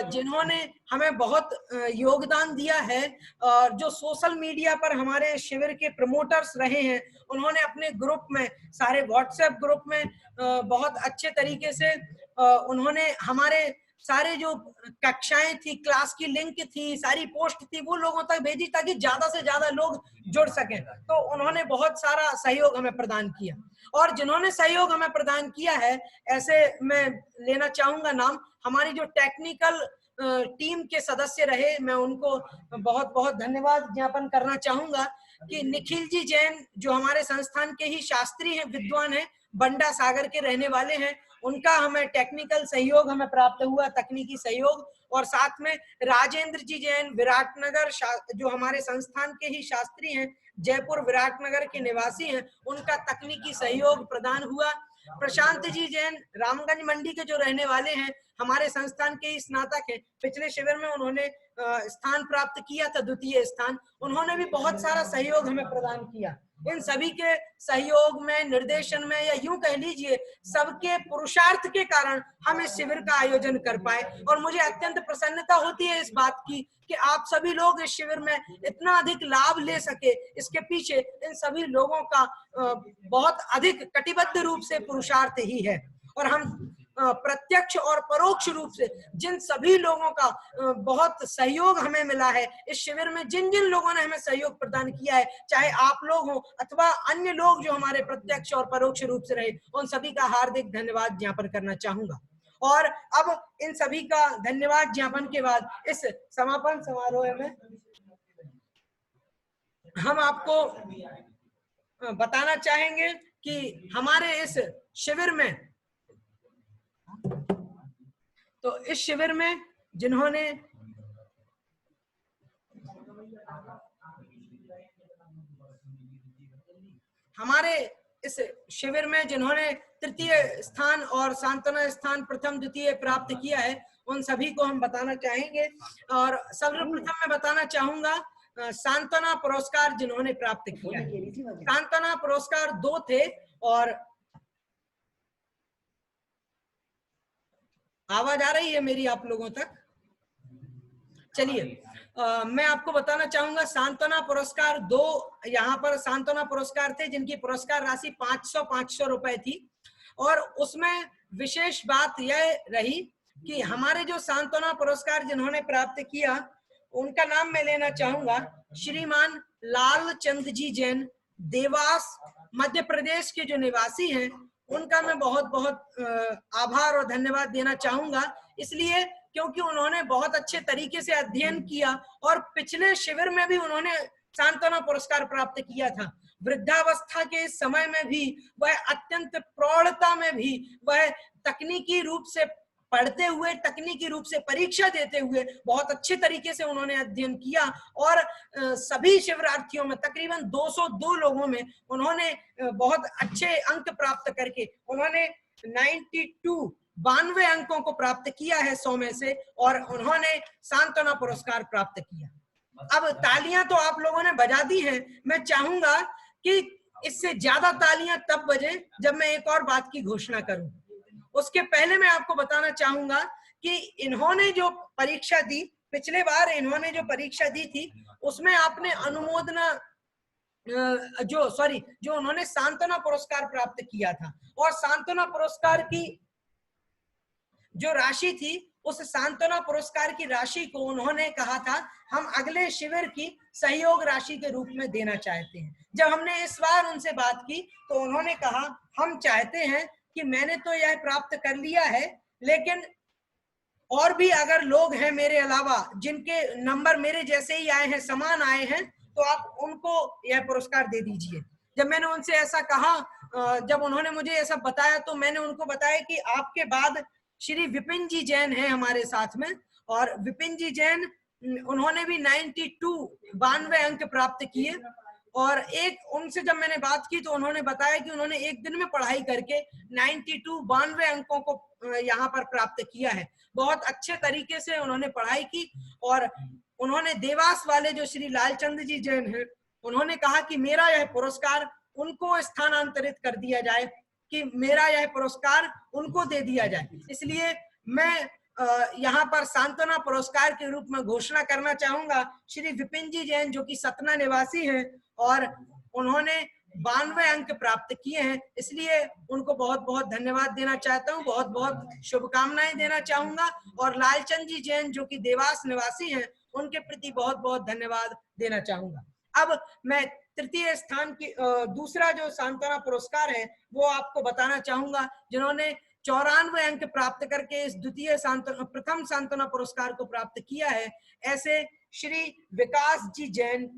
जिन्होंने हमें बहुत योगदान दिया है और जो सोशल मीडिया पर हमारे शिविर के प्रमोटर्स रहे हैं। उन्होंने अपने ग्रुप में, सारे व्हाट्सएप ग्रुप में बहुत अच्छे तरीके से उन्होंने हमारे सारे जो कक्षाएं थी, क्लास की लिंक थी, सारी पोस्ट थी, वो लोगों तक भेजी ताकि ज्यादा से ज्यादा लोग जुड़ सकें। तो उन्होंने बहुत सारा सहयोग हमें प्रदान किया। और जिन्होंने सहयोग हमें प्रदान किया है, ऐसे मैं लेना चाहूंगा नाम, हमारी जो टेक्निकल टीम के सदस्य रहे, मैं उनको बहुत बहुत धन्यवाद ज्ञापन करना चाहूंगा कि निखिल जी जैन जो हमारे संस्थान के ही शास्त्री हैं, विद्वान हैं, बंडा सागर के रहने वाले हैं, उनका हमें टेक्निकल सहयोग हमें प्राप्त हुआ, तकनीकी सहयोग। और साथ में राजेंद्र जी जैन विराटनगर जो हमारे संस्थान के ही शास्त्री हैं, जयपुर विराटनगर के निवासी हैं, उनका तकनीकी सहयोग प्रदान हुआ। प्रशांत जी जैन रामगंज मंडी के जो रहने वाले हैं, हमारे संस्थान के स्नातक हैं, पिछले शिविर में उन्होंने स्थान प्राप्त किया था, द्वितीय स्थान, उन्होंने भी बहुत सारा सहयोग हमें प्रदान किया। इन सभी के सहयोग में, निर्देशन में, या यूं कह लीजिए सबके पुरुषार्थ के कारण हम इस शिविर का आयोजन कर पाए। और मुझे अत्यंत प्रसन्नता होती है इस बात की कि आप सभी लोग इस शिविर में इतना अधिक लाभ ले सके। इसके पीछे इन सभी लोगों का बहुत अधिक कटिबद्ध रूप से पुरुषार्थ ही है। और हम प्रत्यक्ष और परोक्ष रूप से जिन सभी लोगों का बहुत सहयोग हमें मिला है इस शिविर में, जिन जिन लोगों ने हमें सहयोग प्रदान किया है, चाहे आप लोग हो अथवा अन्य लोग जो हमारे प्रत्यक्ष और परोक्ष रूप से रहे, उन सभी का हार्दिक धन्यवाद ज्ञापन करना चाहूंगा। और अब इन सभी का धन्यवाद ज्ञापन के बाद इस समापन समारोह में हम आपको बताना चाहेंगे कि हमारे इस शिविर में, तो इस शिविर में जिन्होंने हमारे इस शिविर में जिन्होंने तृतीय स्थान और सांत्वना स्थान प्रथम द्वितीय प्राप्त किया है, उन सभी को हम बताना चाहेंगे। और सर्वप्रथम मैं बताना चाहूंगा सांत्वना पुरस्कार जिन्होंने प्राप्त किया है। सांत्वना पुरस्कार 2 थे। और आवाज आ रही है मेरी आप लोगों तक? चलिए, मैं आपको बताना चाहूंगा सांत्वना पुरस्कार 2, यहाँ पर सांत्वना पुरस्कार थे जिनकी पुरस्कार राशि 500 रुपए थी। और उसमें विशेष बात यह रही कि हमारे जो सांत्वना पुरस्कार जिन्होंने प्राप्त किया, उनका नाम मैं लेना चाहूंगा, श्रीमान लालचंद जी जैन, देवास मध्य प्रदेश के जो निवासी हैं, उनका मैं बहुत बहुत आभार और धन्यवाद देना चाहूंगा। इसलिए क्योंकि उन्होंने बहुत अच्छे तरीके से अध्ययन किया और पिछले शिविर में भी उन्होंने सांत्वना पुरस्कार प्राप्त किया था। वृद्धावस्था के इस समय में भी वह अत्यंत प्रौढ़ता में भी वह तकनीकी रूप से पढ़ते हुए, तकनीकी रूप से परीक्षा देते हुए बहुत अच्छे तरीके से उन्होंने अध्ययन किया। और सभी शिविरार्थियों में तकरीबन 202 लोगों में उन्होंने बहुत अच्छे अंक प्राप्त करके उन्होंने 92 अंकों को प्राप्त किया है 100 में से, और उन्होंने सांत्वना पुरस्कार प्राप्त किया। अब तालियां तो आप लोगों ने बजा दी हैं, मैं चाहूंगा कि इससे ज्यादा तालियां तब बजे जब मैं एक और बात की घोषणा करूं। उसके पहले मैं आपको बताना चाहूंगा कि इन्होंने जो परीक्षा दी, पिछले बार इन्होंने जो परीक्षा दी थी, उसमें आपने अनुमोदना जो उन्होंने सांत्वना पुरस्कार प्राप्त किया था, और सांत्वना पुरस्कार की जो राशि थी, उस सांत्वना पुरस्कार की राशि को उन्होंने कहा था हम अगले शिविर की सहयोग राशि के रूप में देना चाहते हैं। जब हमने इस बार उनसे बात की तो उन्होंने कहा हम चाहते हैं कि मैंने तो यह प्राप्त कर लिया है, लेकिन और भी अगर लोग हैं मेरे अलावा जिनके नंबर मेरे जैसे ही आए हैं, समान आए हैं, तो आप उनको यह पुरस्कार दे दीजिए। जब मैंने उनसे ऐसा कहा, जब उन्होंने मुझे ऐसा बताया, तो मैंने उनको बताया कि आपके बाद श्री विपिन जी जैन हैं हमारे साथ में, और विपिन जी जैन उन्होंने भी 92 अंक प्राप्त किए। और एक उनसे जब मैंने बात की तो उन्होंने बताया कि उन्होंने एक दिन में पढ़ाई करके 92 अंकों को यहाँ पर प्राप्त किया है। बहुत अच्छे तरीके से उन्होंने पढ़ाई की। और उन्होंने देवास वाले जो श्री लालचंद जी जैन हैं, उन्होंने कहा कि मेरा यह पुरस्कार उनको स्थानांतरित कर दिया जाए, कि मेरा यह पुरस्कार उनको दे दिया जाए। इसलिए मैं यहाँ पर सांत्वना पुरस्कार के रूप में घोषणा करना चाहूंगा श्री विपिन जी जैन, जो कि सतना निवासी हैं और उन्होंने 92 अंक प्राप्त किए हैं। इसलिए उनको बहुत बहुत धन्यवाद देना चाहता हूँ, बहुत बहुत शुभकामनाएं देना चाहूंगा। और लालचंद जी जैन जो कि देवास निवासी हैं, उनके प्रति बहुत बहुत धन्यवाद देना चाहूंगा। अब मैं तृतीय स्थान की दूसरा जो सांत्वना पुरस्कार है वो आपको बताना चाहूंगा, जिन्होंने 94 अंक प्राप्त करके इस प्रथम सांत्वना पुरस्कार को प्राप्त किया है। ऐसे श्री विकास जी जैन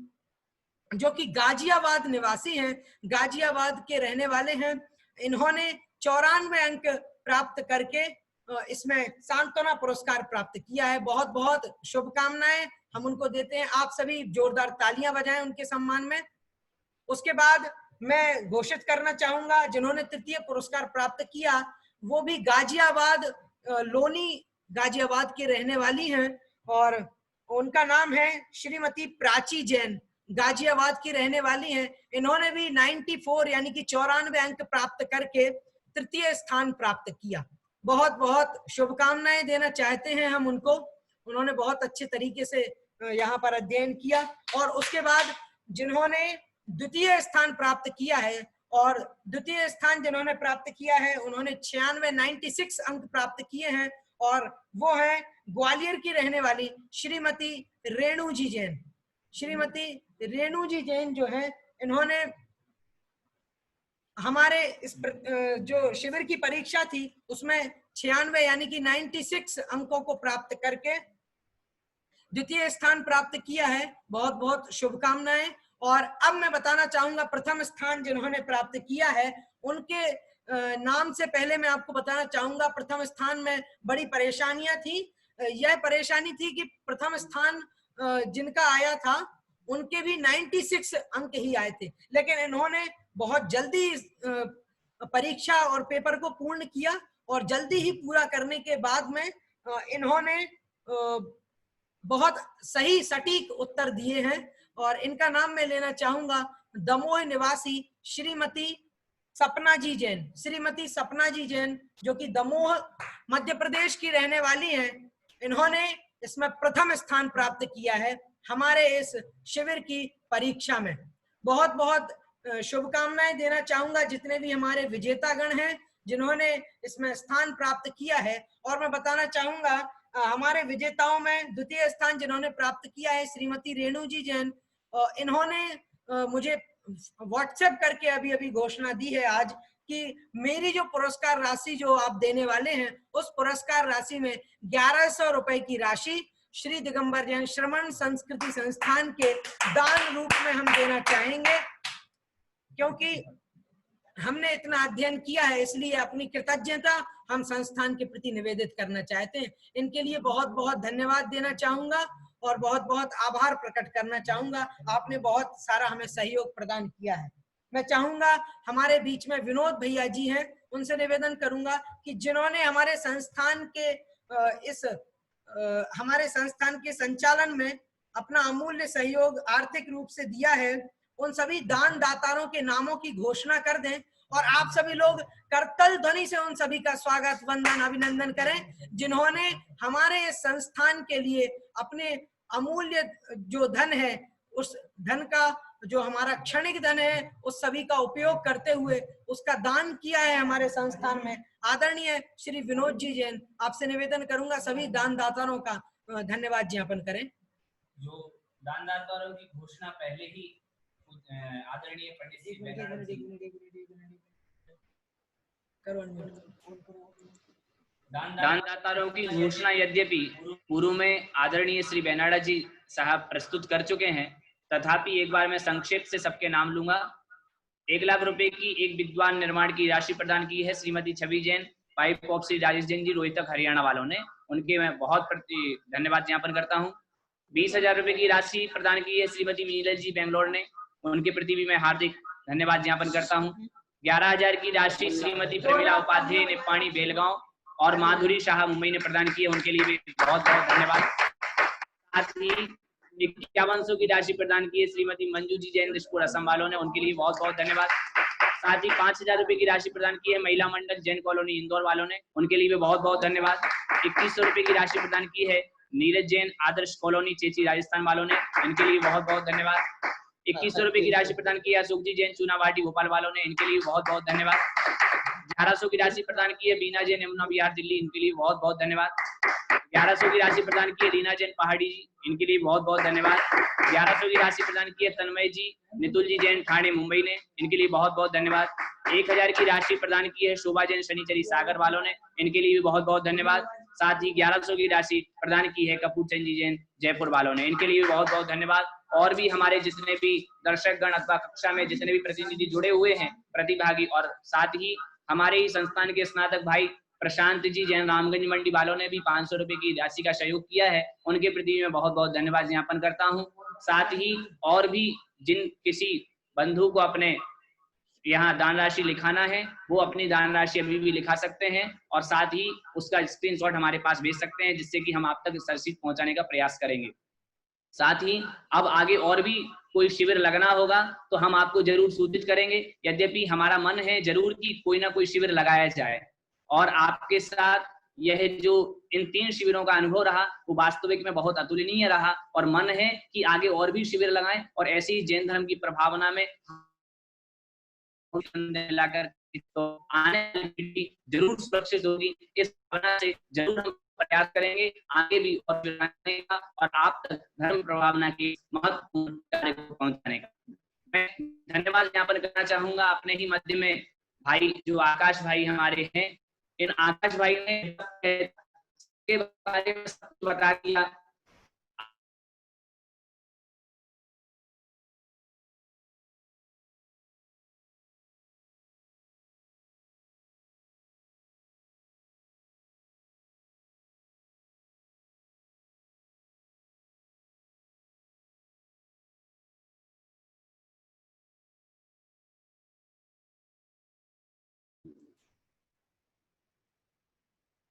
जो कि गाजियाबाद निवासी हैं, गाजियाबाद के रहने वाले हैं, इन्होंने 94 अंक प्राप्त करके इसमें सांत्वना पुरस्कार प्राप्त किया है। बहुत बहुत शुभकामनाएं हम उनको देते हैं। आप सभी जोरदार तालियां बजाएं उनके सम्मान में। उसके बाद मैं घोषित करना चाहूंगा जिन्होंने तृतीय पुरस्कार प्राप्त किया, वो भी गाजियाबाद, लोनी गाजियाबाद की रहने वाली हैं और उनका नाम है श्रीमती प्राची जैन, गाजियाबाद की रहने वाली हैं। इन्होंने भी 94 यानी कि 94 अंक प्राप्त करके तृतीय स्थान प्राप्त किया। बहुत बहुत शुभकामनाएं देना चाहते हैं हम उनको। उन्होंने बहुत अच्छे तरीके से यहाँ पर अध्ययन किया। और उसके बाद जिन्होंने द्वितीय स्थान प्राप्त किया है, और द्वितीय स्थान जिन्होंने प्राप्त किया है उन्होंने 96 अंक प्राप्त किए हैं और वो है ग्वालियर की रहने वाली श्रीमती रेणु जी जैन। श्रीमती रेणु जी जैन जो है, इन्होंने हमारे इस जो शिविर की परीक्षा थी उसमें 96 यानी कि 96 अंकों को प्राप्त करके द्वितीय स्थान प्राप्त किया है। बहुत बहुत शुभकामनाएं। और अब मैं बताना चाहूंगा प्रथम स्थान जिन्होंने प्राप्त किया है उनके नाम से पहले मैं आपको बताना चाहूंगा प्रथम स्थान में बड़ी परेशानियां थी। यह परेशानी थी कि प्रथम स्थान जिनका आया था उनके भी 96 अंक ही आए थे, लेकिन इन्होंने बहुत जल्दी परीक्षा और पेपर को पूर्ण किया और जल्दी ही पूरा करने के बाद में इन्होंने बहुत सही सटीक उत्तर दिए हैं। और इनका नाम मैं लेना चाहूंगा दमोह निवासी श्रीमती सपना जी जैन। श्रीमती सपना जी जैन जो कि दमोह मध्य प्रदेश की रहने वाली हैं, इन्होंने इसमें प्रथम स्थान प्राप्त किया है हमारे इस शिविर की परीक्षा में। बहुत बहुत शुभकामनाएं देना चाहूंगा जितने भी हमारे विजेतागण हैं जिन्होंने इसमें स्थान प्राप्त किया है। और मैं बताना चाहूंगा हमारे विजेताओं में द्वितीय स्थान जिन्होंने प्राप्त किया है श्रीमती रेणु जी जैन। इन्होंने मुझे व्हाट्सएप करके अभी अभी घोषणा दी है आज कि मेरी जो पुरस्कार राशि जो आप देने वाले हैं उस पुरस्कार राशि में 1100 रुपए की राशि श्री दिगंबर जैन श्रमण संस्कृति संस्थान के दान रूप में हम देना चाहेंगे, क्योंकि हमने इतना अध्ययन किया है इसलिए अपनी कृतज्ञता हम संस्थान के प्रति निवेदित करना चाहते हैं। इनके लिए बहुत बहुत धन्यवाद देना चाहूंगा और बहुत बहुत आभार प्रकट करना चाहूंगा। आपने बहुत सारा हमें सहयोग प्रदान किया है। मैं चाहूंगा हमारे बीच में विनोद भैया जी हैं, उनसे निवेदन करूंगा कि जिन्होंने हमारे संस्थान के हमारे संस्थान के संचालन में अपना अमूल्य सहयोग आर्थिक रूप से दिया है, उन सभी दान दातारों के नामों की घोषणा कर दें और आप सभी लोग करतल ध्वनि से उन सभी का स्वागत वंदन अभिनंदन करें जिन्होंने हमारे इस संस्थान के लिए अपने अमूल्य जो धन है उस धन का जो हमारा क्षणिक धन है उस सभी का उपयोग करते हुए उसका दान किया है हमारे संस्थान में। आदरणीय श्री विनोद जी जैन, आपसे निवेदन करूंगा सभी दान दाताओं का धन्यवाद ज्ञापन करें। जो दान दाताओं की घोषणा पहले ही आदरणीय पंडित दान दाताओं की घोषणा यद्यपि पूर्व में आदरणीय श्री बेनाडा जी साहब प्रस्तुत कर चुके हैं, तथापि एक बार मैं संक्षेप से सबके नाम लूंगा। 1 लाख रुपए की एक विद्वान निर्माण की राशि प्रदान की है श्रीमती छवि जैन, पाइप पॉप श्री राजेश जैन जी रोहतक हरियाणा वालों ने, उनके मैं बहुत प्रति धन्यवाद ज्ञापन करता हूँ। 20,000 रुपए की राशि प्रदान की है श्रीमती नीलज जी बेंगलोर ने, उनके प्रति भी मैं हार्दिक धन्यवाद ज्ञापन करता हूँ। 11,000 की राशि श्रीमती प्रमिला उपाध्याय निप्पाणी बेलगांव और माधुरी शाह मुंबई ने प्रदान की है, उनके लिए भी बहुत बहुत धन्यवाद। साथ ही 5100 की राशि प्रदान की है श्रीमती मंजू जी जैन दिशपुर असम वालों ने, उनके लिए बहुत बहुत धन्यवाद। साथ ही 5,000 रुपए की राशि प्रदान की है महिला मंडल जैन कॉलोनी इंदौर वालों ने, उनके लिए भी बहुत बहुत धन्यवाद। 2100 रुपए की राशि प्रदान की है नीरज जैन आदर्श कॉलोनी चेची राजस्थान वालों ने, इनके लिए बहुत बहुत धन्यवाद। 2100 रुपए की राशि प्रदान की है अशोक जी जैन चूनावाटी भोपाल वालों ने, इनके लिए बहुत बहुत धन्यवाद। 1100 की राशि प्रदान की है बीना जैन यमुना बिहार दिल्ली, इनके लिए बहुत बहुत धन्यवाद। 1100 की राशि प्रदान की है लीना जैन पहाड़ी जी, इनके लिए बहुत बहुत धन्यवाद। 1100 की राशि प्रदान की है तन्मय जी नितुल जी जैन ठाणे मुंबई ने, इनके लिए बहुत बहुत धन्यवाद। 1000 की राशि प्रदान की है शोभा जैन शनिचरी सागर वालों ने, इनके लिए भी बहुत बहुत धन्यवाद। साथ ही 1100 की राशि प्रदान की है कपूर चंद जी जैन जयपुर वालों ने, इनके लिए भी बहुत बहुत धन्यवाद। और भी हमारे जितने भी दर्शकगण अथवा कक्षा में जितने भी प्रतिनिधि जुड़े हुए हैं प्रतिभागी, और साथ ही हमारे ही संस्थान के स्नातक भाई प्रशांत जी जैन रामगंज मंडी वालों ने भी 500 रुपए की राशि का सहयोग किया है, उनके प्रति मैं बहुत बहुत धन्यवाद ज्ञापन करता हूं। साथ ही और भी जिन किसी बंधु को अपने यहाँ दान राशि लिखाना है वो अपनी दान राशि अभी भी लिखा सकते हैं, और साथ ही उसका स्क्रीनशॉट हमारे पास भेज सकते हैं, जिससे कि हम आप तक रसीद पहुंचाने का प्रयास करेंगे। साथ ही अब आगे और भी कोई शिविर लगना होगा तो हम आपको जरूर सूचित करेंगे। यद्यपि हमारा मन है जरूर कि कोई ना कोई शिविर लगाया जाए, और आपके साथ यह जो इन 3 शिविरों का अनुभव रहा वो वास्तविक में बहुत अतुलनीय रहा, और मन है कि आगे और भी शिविर लगाएं और ऐसी ही जैन धर्म की प्रभावना में लाकर तो आने वाली पीढ़ी जरूर सुरक्षित होगी। इस भावना से जरूर हम प्रयास करेंगे आगे भी और का, और आप तक धर्म प्रभावना के महत्वपूर्ण कार्य को पहुंचाने का। मैं धन्यवाद ज्ञापन करना चाहूंगा अपने ही मध्य में भाई जो आकाश भाई हमारे हैं। इन आकाश भाई ने के बारे में सब बता दिया।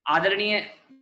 आदरणीय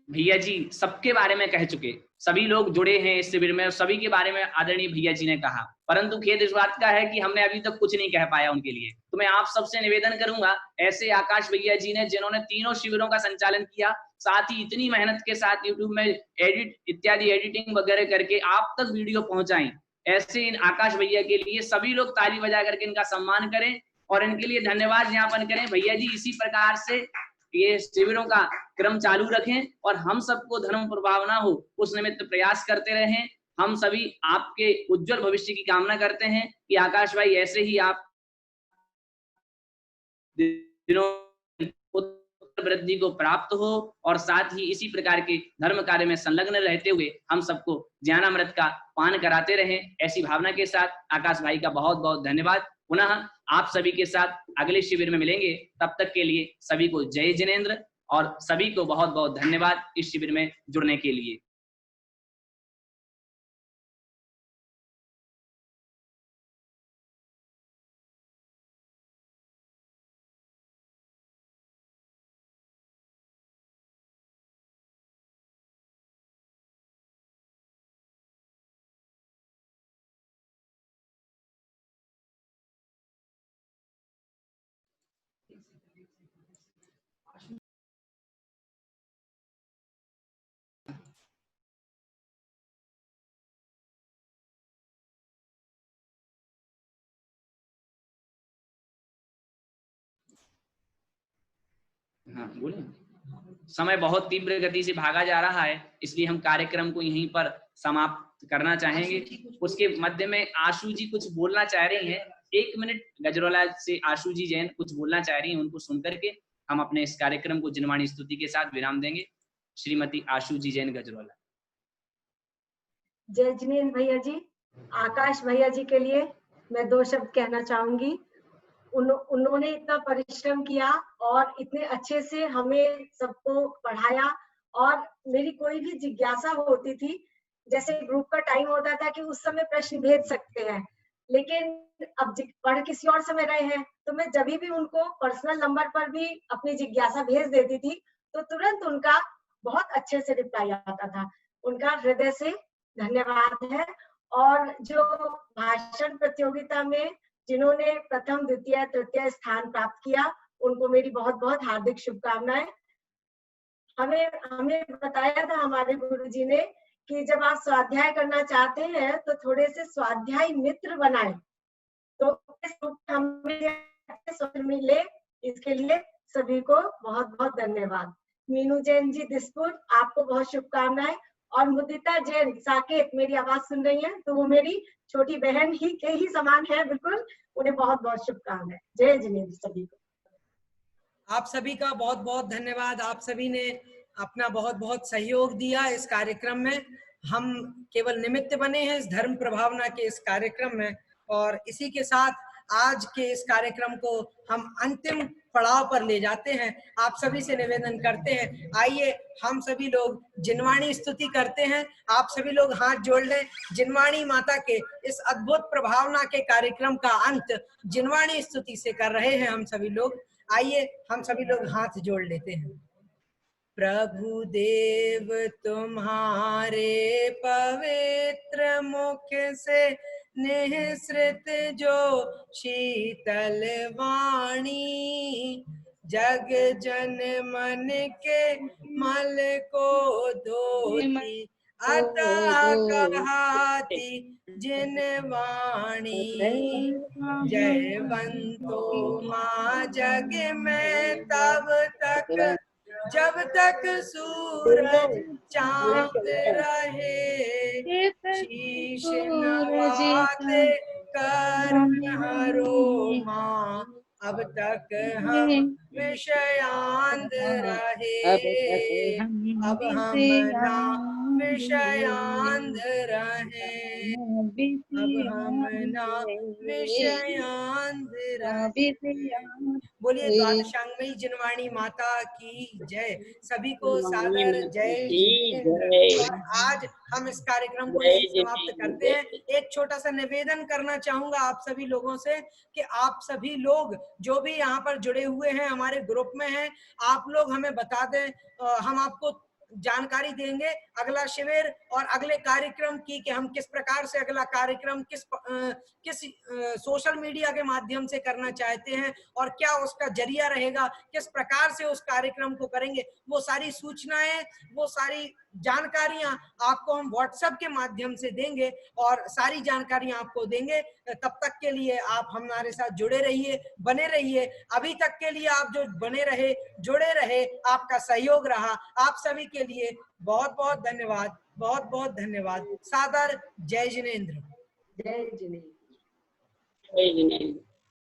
भैया जी सबके बारे में कह चुके, सभी लोग जुड़े हैं इस शिविर में, सभी के बारे में आदरणीय भैया जी ने कहा, परंतु खेद इस बात का है कि हमने अभी तक कुछ नहीं कह पाया उनके लिए। तो मैं आप सबसे निवेदन करूंगा, ऐसे आकाश भैया जी ने जिन्होंने 3 शिविरों का संचालन किया, साथ ही इतनी मेहनत के साथ यूट्यूब में एडिटिंग वगैरह करके आप तक वीडियो पहुंचाएं, ऐसे इन आकाश भैया के लिए सभी लोग ताली बजा करके इनका सम्मान करें और इनके लिए धन्यवाद ज्ञापन करें। भैया जी इसी प्रकार से ये शिविरों का क्रम चालू रखें और हम सबको धर्म प्रभावना हो उस निमित्त प्रयास करते रहें। हम सभी आपके उज्जवल भविष्य की कामना करते हैं कि आकाश भाई ऐसे ही आप वृद्धि को प्राप्त हो, और साथ ही इसी प्रकार के धर्म कार्य में संलग्न रहते हुए हम सबको ज्ञानामृत का पान कराते रहें। ऐसी भावना के साथ आकाश भाई का बहुत बहुत धन्यवाद। पुनः आप सभी के साथ अगले शिविर में मिलेंगे, तब तक के लिए सभी को जय जिनेंद्र और सभी को बहुत बहुत धन्यवाद इस शिविर में जुड़ने के लिए। हाँ बोले, समय बहुत तीव्र गति से भागा जा रहा है, इसलिए हम कार्यक्रम को यहीं पर समाप्त करना चाहेंगे। उसके मध्य में आशु जी कुछ बोलना चाह रही हैं। 1 मिनट गजरोला से आशु जी जैन कुछ बोलना चाह रही हैं, उनको सुनकर के हम अपने इस कार्यक्रम को जिनवाणी स्तुति के साथ विराम देंगे। श्रीमती आशु जी जैन गजरोला। जय जिनेंद्र भैया जी। आकाश भैया जी के लिए मैं 2 शब्द कहना चाहूंगी। उन्होंने इतना परिश्रम किया और इतने अच्छे से हमें सबको पढ़ाया, और मेरी कोई भी जिज्ञासा होती थी, जैसे ग्रुप का टाइम होता था कि उस समय प्रश्न भेज सकते हैं, लेकिन अब पढ़ किसी और समय रहे हैं, तो मैं जब भी उनको पर्सनल नंबर पर भी अपनी जिज्ञासा भेज देती थी तो तुरंत उनका बहुत अच्छे से रिप्लाई आता था। उनका हृदय से धन्यवाद है। और जो भाषण प्रतियोगिता में जिन्होंने प्रथम, द्वितीय, तृतीय स्थान प्राप्त किया, उनको मेरी बहुत बहुत हार्दिक शुभकामनाएं। हमें बताया था हमारे गुरुजी ने कि जब आप स्वाध्याय करना चाहते हैं तो थोड़े से स्वाध्याय मित्र बनाएं, तो हमें मिले। इसके लिए सभी को बहुत बहुत धन्यवाद। मीनू जैन जी दिसपुर, आपको बहुत शुभकामनाएं। और मुदिता जैन साकेत, मेरी आवाज सुन रही हैं, तो वो मेरी छोटी बहन ही के ही समान है बिल्कुल, उन्हें बहुत बहुत शुभकामनाएं। जय जिनेंद्र सभी को। आप सभी का बहुत बहुत धन्यवाद। आप सभी ने अपना बहुत बहुत सहयोग दिया इस कार्यक्रम में। हम केवल निमित्त बने हैं इस धर्म प्रभावना के इस कार्यक्रम में, और इसी के साथ आज के इस कार्यक्रम को हम अंतिम पड़ाव पर ले जाते हैं। आप सभी से निवेदन करते हैं, आइए हम सभी लोग जिनवाणी स्तुति करते हैं। आप सभी लोग हाथ जोड़ लें। जिनवाणी माता के इस अद्भुत प्रभावना के कार्यक्रम का अंत जिनवाणी स्तुति से कर रहे हैं हम सभी लोग। आइए हम सभी लोग हाथ जोड़ लेते हैं। प्रभु देव तुम्हारे पवित्र मुख से निःसृत जो शीतल वाणी, जग जन मन के मल को धोती, अतः कहाती जिन वाणी। जयवंतो माँ जग में तब तक जब तक सूरज चांद रहे, शीश नवाते करहरो माँ, अब तक हम विषयांध रहे, अब हम ना विषयांध रहे, अब हम ना विषयांध रहे। बोलिए द्वादशांगमयी जिनवाणी माता की जय। सभी को सादर जय जिनेंद्र। और आज हम इस कार्यक्रम को यही समाप्त करते हैं। एक छोटा सा निवेदन करना चाहूंगा आप सभी लोगों से कि आप सभी लोग जो भी यहाँ पर जुड़े हुए हैं, हमारे ग्रुप में हैं, आप लोग हमें बता दें, हम आपको जानकारी देंगे अगला शिविर और अगले कार्यक्रम की, कि हम किस प्रकार से अगला कार्यक्रम किस सोशल मीडिया के माध्यम से करना चाहते हैं और क्या उसका जरिया रहेगा, किस प्रकार से उस कार्यक्रम को करेंगे। वो सारी सूचनाएं, वो सारी जानकारियां आपको हम व्हाट्सएप के माध्यम से देंगे और सारी जानकारियां आपको देंगे। तब तक के लिए आप हमारे साथ जुड़े रहिए, बने रहिए। अभी तक के लिए आप जो बने रहे, जुड़े रहे, आपका सहयोग रहा, आप सभी के लिए बहुत बहुत धन्यवाद, बहुत बहुत धन्यवाद। सादर जय जिनेंद्र। जय जिनेंद्र। जय जिनेंद्र।